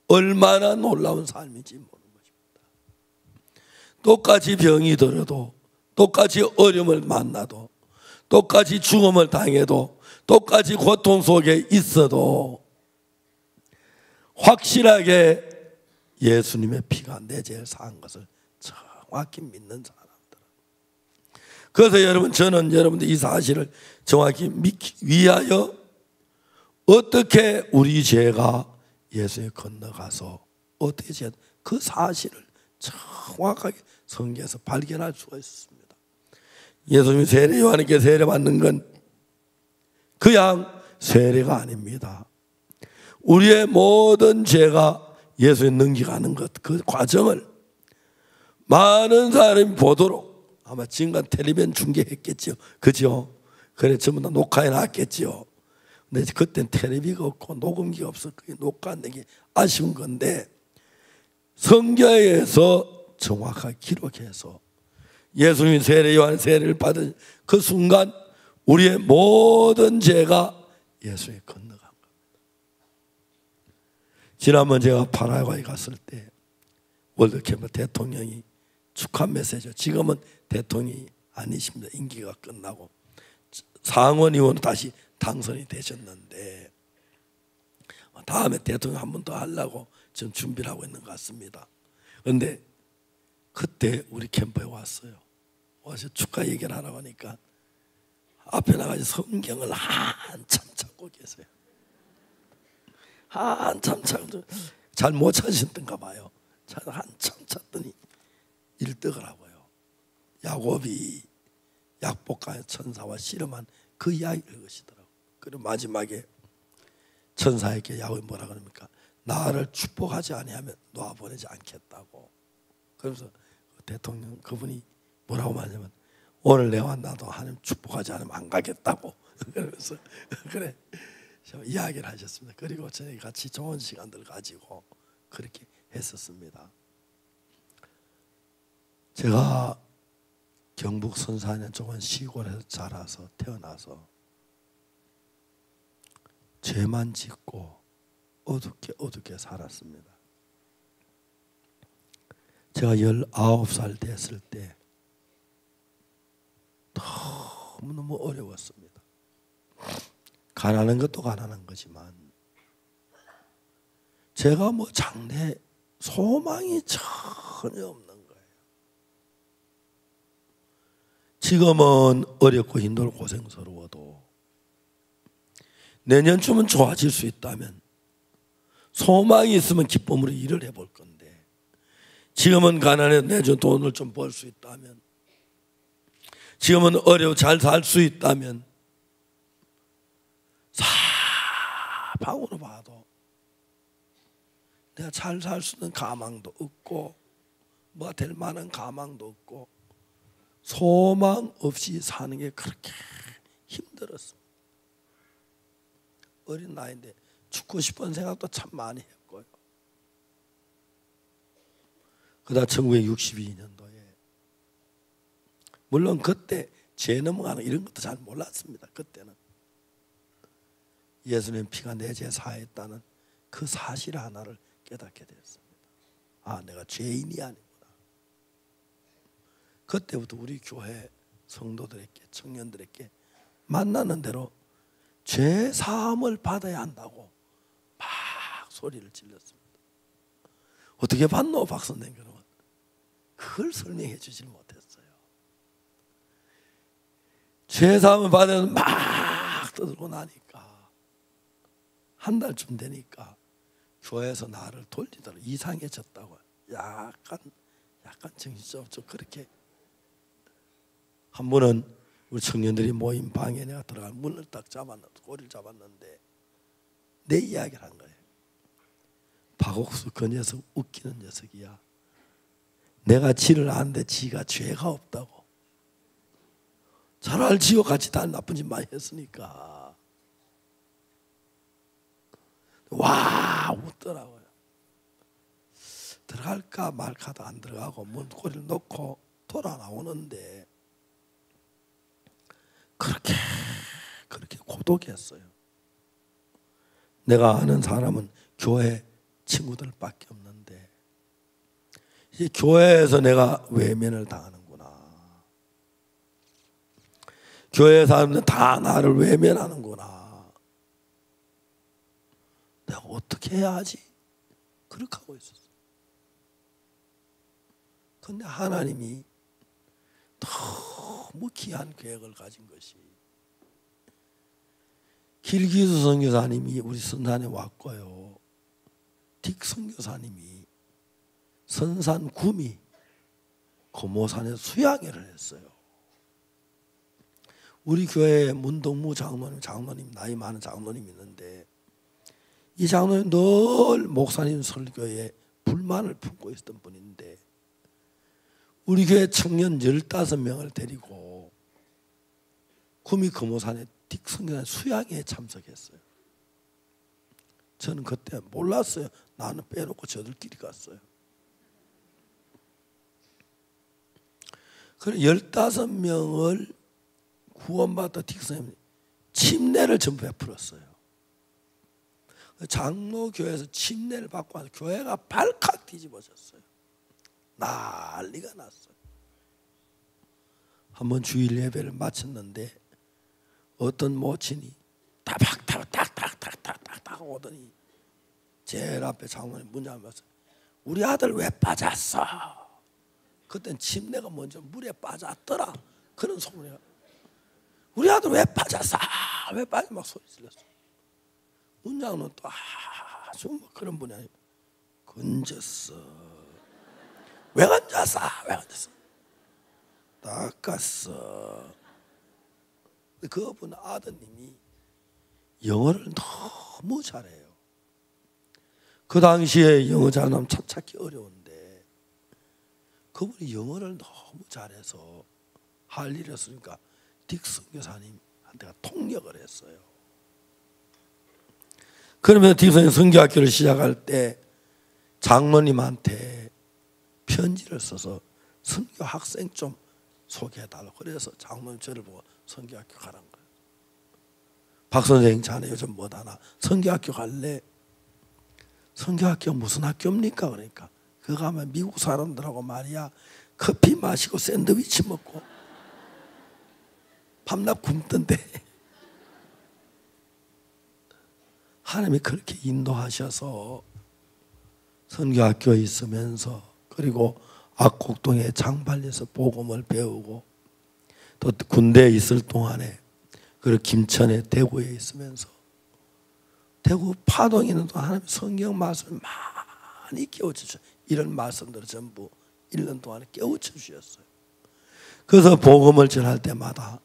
얼마나 놀라운 삶인지 모르는 것입니다. 똑같이 병이 들어도 똑같이 어려움을 만나도 똑같이 죽음을 당해도 똑같이 고통 속에 있어도 확실하게 예수님의 피가 내 죄를 사한 것을 정확히 믿는 사람들. 그래서 여러분 저는 여러분들 이 사실을 정확히 믿기 위하여 어떻게 우리 죄가 예수에 건너가서 어떻게 그 사실을 정확하게 성경에서 발견할 수가 있습니다. 예수님이 세례 요한에게 세례받는 건 그냥 세례가 아닙니다. 우리의 모든 죄가 예수에 넘겨가는 것, 그 과정을 많은 사람이 보도록 아마 지금까지 텔레비전 중계했겠죠. 그죠? 그래 전부 다 녹화해 놨겠죠. 근데 그때는 텔레비가 없고 녹음기가 없었고 녹화한 게 아쉬운 건데 성경에서 정확하게 기록해서 예수님이 세례 요한 세례를 받은 그 순간 우리의 모든 죄가 예수에 건너간 겁니다. 지난번 제가 파라과이 갔을 때 월드캠프 대통령이 축하 메시지, 지금은 대통령이 아니십니다. 임기가 끝나고 상원 의원 다시 당선이 되셨는데 다음에 대통령 한 번 더 하려고 지금 준비를 하고 있는 것 같습니다. 그런데 그때 우리 캠프에 왔어요. 와서 축하 얘기를 하라고 하니까 앞에 나가서 성경을 한참 찾고 계세요. 한참 찾고 잘 못 찾으셨던가 봐요. 한참 찾더니 일떡을 야곱이 약복가의 천사와 씨름한 그 이야기를 읽으시더라고요. 그리고 마지막에 천사에게 야곱이 뭐라 그럽니까? 나를 축복하지 아니하면 놓아보내지 않겠다고. 그러면서 대통령 그분이 뭐라고 말하냐면 오늘 내와 나도 하나님 축복하지 않으면 안 가겠다고. 그러면서 그래 이야기를 하셨습니다. 그리고 저희 같이 좋은 시간들 가지고 그렇게 했었습니다. 제가 경북 선산에 조금 시골에서 자라서 태어나서 죄만 짓고 어둡게 살았습니다. 제가 19살 됐을 때 너무너무 어려웠습니다. 가난한 것도 가난한 거지만 제가 장래 소망이 전혀 없는 거예요. 지금은 어렵고 힘들고 고생스러워도 내년쯤은 좋아질 수 있다면 소망이 있으면 기쁨으로 일을 해볼 건데 지금은 가난해도 내년 돈을 좀 벌 수 있다면 지금은 어려워 잘 살 수 있다면 사방으로 봐도 내가 잘 살 수 있는 가망도 없고 뭐가 될 만한 가망도 없고 소망 없이 사는 게 그렇게 힘들었습니다. 어린 나이인데 죽고 싶은 생각도 참 많이 했고요. 그러다 1962년도에 물론 그때 죄 넘어가는 이런 것도 잘 몰랐습니다. 그때는 예수님 피가 내 죄 사했다는 그 사실 하나를 깨닫게 됐습니다. 아, 내가 죄인이 아니구나. 그때부터 우리 교회 성도들에게, 청년들에게 만나는 대로 죄 사함을 받아야 한다고 막 소리를 질렀습니다. 어떻게 받노 박 선생님? 그걸 설명해 주질 못했어요. 죄 사함을 받아서 막 떠들고 나니까 한 달쯤 되니까 교회에서 나를 돌리더라고. 이상해졌다고. 약간 정신적 그렇게. 한 번은 우리 청년들이 모인 방에 내가 들어가 문을 딱 꼬리를 잡았는데 내 이야기를 한 거예요. 박옥수 그 녀석 웃기는 녀석이야. 내가 지를 아는데 지가 죄가 없다고. 잘 알지요. 같이 다 나쁜 짓 많이 했으니까. 와 웃더라고요. 들어갈까 말까도 안 들어가고 문고리를 놓고 돌아 나오는데 그렇게 고독했어요. 내가 아는 사람은 교회 친구들밖에 없는데 이 교회에서 내가 외면을 당하는구나. 교회 사람들은 다 나를 외면하는구나. 내가 어떻게 해야 하지? 그렇게 하고 있었어요. 그런데 하나님이 너무 귀한 계획을 가진 것이 길기수 선교사님이 우리 선산에 왔고요. 딕 선교사님이 선산 구미 고모산에 수양회를 했어요. 우리 교회에 문동무 장로님 나이 많은 장로님이 있는데 이 장로님 늘 목사님 설교에 불만을 품고 있었던 분인데 우리 교회 청년 15명을 데리고 구미 금호산에 딕 선교사님 수양회에 참석했어요. 저는 그때 몰랐어요. 나는 빼놓고 저들끼리 갔어요. 그래서 15명을 구원받아 딕 선생님이 침례를 전부 베풀었어요. 장로교회에서 침례를 받고 와서 교회가 발칵 뒤집어졌어요. 난리가 났어요. 한번 주일 예배를 마쳤는데 어떤 모친이 타박타박 오더니 제일 앞에 장로님 문 열면서 우리 아들 왜 빠졌어? 그땐 침례가 먼저 물에 빠졌더라. 그런 소리가 우리 아들 왜 빠졌어? 왜 빠져? 막 소리 질렀어. 문장은 또 아주 뭐 그런 분이 아니고 건졌어. 왜 건졌어? 왜 건졌어? 닦았어. 그분 아드님이 영어를 너무 잘해요. 그 당시에 영어 잘하면 참 찾기 어려운데 그분이 영어를 너무 잘해서 할 일이 없으니까 딕 선교사님한테가 통역을 했어요. 그러면 딕 선교사님 선교학교를 시작할 때 장로님한테 편지를 써서 선교 학생 좀 소개해달라고 그래서 장로님 저를 보고 선교학교 가라는 거예요. 박 선생 자네 요즘 뭐하나 선교학교 갈래? 선교학교 무슨 학교입니까? 그러니까 그거 가면 미국 사람들하고 말이야 커피 마시고 샌드위치 먹고 밤낮 굶던데 하나님이 그렇게 인도하셔서 선교학교에 있으면서 그리고 악곡동에 장발려서 복음을 배우고 또 군대에 있을 동안에 그리고 김천에 대구에 있으면서 대구 파동에 있는 동안 하나님 성경 말씀을 많이 깨우쳐주셨어요. 이런 말씀들을 전부 1년 동안에 깨우쳐 주셨어요. 그래서 복음을 전할 때마다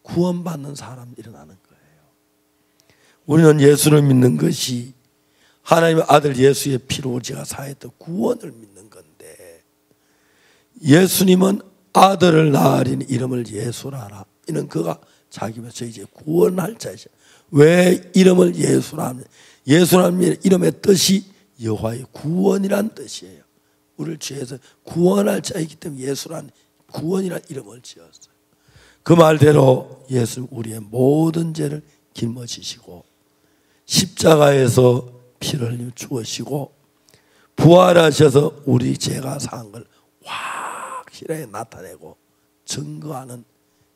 구원받는 사람이 일어나는 거예요. 우리는 예수를 믿는 것이 하나님의 아들 예수의 피로 우리가 사했던 구원을 믿는 건데 예수님은 아들을 낳으리니 이름을 예수라 하라. 이는 그가 자기 위해서 이제 구원할 자이죠. 왜 이름을 예수라 하면 예수라는 이름의 뜻이 여호와의 구원이란 뜻이에요. 우리를 죄에서 구원할 자이기 때문에 예수란 구원이란 이름을 지었어요. 그 말대로 예수 우리의 모든 죄를 짊어지시고 십자가에서 피를 흘려 죽으시고 부활하셔서 우리 죄가 사한 걸 확실하게 나타내고 증거하는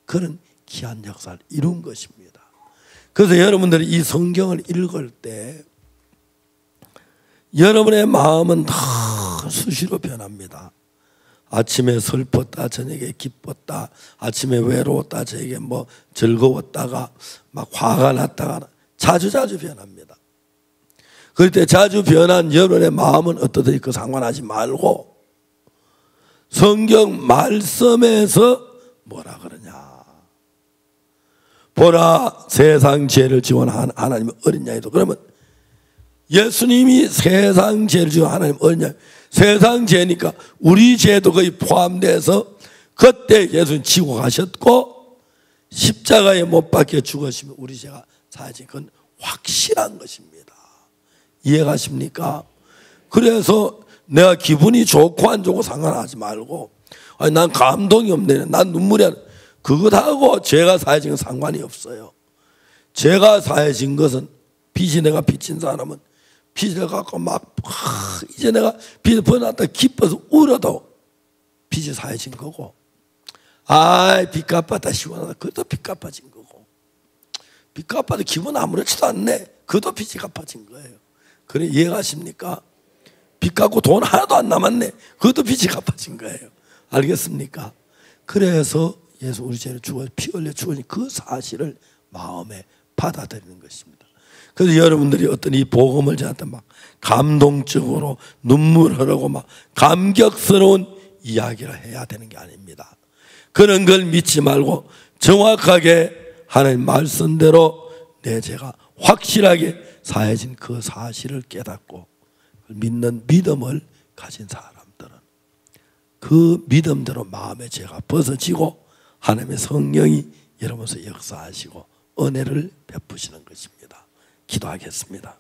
그런 귀한 역사를 이룬 것입니다. 그래서 여러분들이 이 성경을 읽을 때 여러분의 마음은 다 수시로 변합니다. 아침에 슬펐다, 저녁에 기뻤다, 아침에 외로웠다, 저녁에 뭐 즐거웠다가 막 화가 났다가 자주 변합니다. 그럴 때 자주 변한 여러분의 마음은 어떠든지 그 상관하지 말고 성경 말씀에서 뭐라 그러냐. 보라, 세상 죄를 지원한 하나님의 어린 양이도. 그러면 예수님이 세상 죄를 지원 하나님 어린 양, 세상 죄니까 우리 죄도 거의 포함돼서 그때 예수님 지고 가셨고 십자가에 못 박혀 죽으시면 우리 죄가 사해진, 그건 확실한 것입니다. 이해가십니까? 그래서 내가 기분이 좋고 안 좋고 상관하지 말고, 아니 난 감동이 없네, 난 눈물이 안, 그것하고 죄가 사해진 건 상관이 없어요. 죄가 사해진 것은 빚이 내가 빚진 사람은 빚을 갖고 막 이제 내가 빚을 벌어놨다 기뻐서 울어도 빚이 사해진 거고, 아이 빚 갚았다 시원하다 그것도 빚 갚아진 거고, 빚 갚아도 기분 아무렇지도 않네 그것도 빚이 갚아진 거예요. 그래 이해가십니까? 빚 갚고 돈 하나도 안 남았네 그것도 빚이 갚아진 거예요. 알겠습니까? 그래서 예수 우리 죄를 죽어 피 흘려 죽으니 그 사실을 마음에 받아들이는 것입니다. 그래서 여러분들이 어떤 이 복음을 저한테 막 감동적으로 눈물 흐르고 막 감격스러운 이야기를 해야 되는 게 아닙니다. 그런 걸 믿지 말고 정확하게 하나님 말씀대로 내 죄가 확실하게 사해진 그 사실을 깨닫고 믿는 믿음을 가진 사람들은 그 믿음대로 마음의 죄가 벗어지고 하나님의 성령이 여러분에서 역사하시고 은혜를 베푸시는 것입니다. 기도하겠습니다.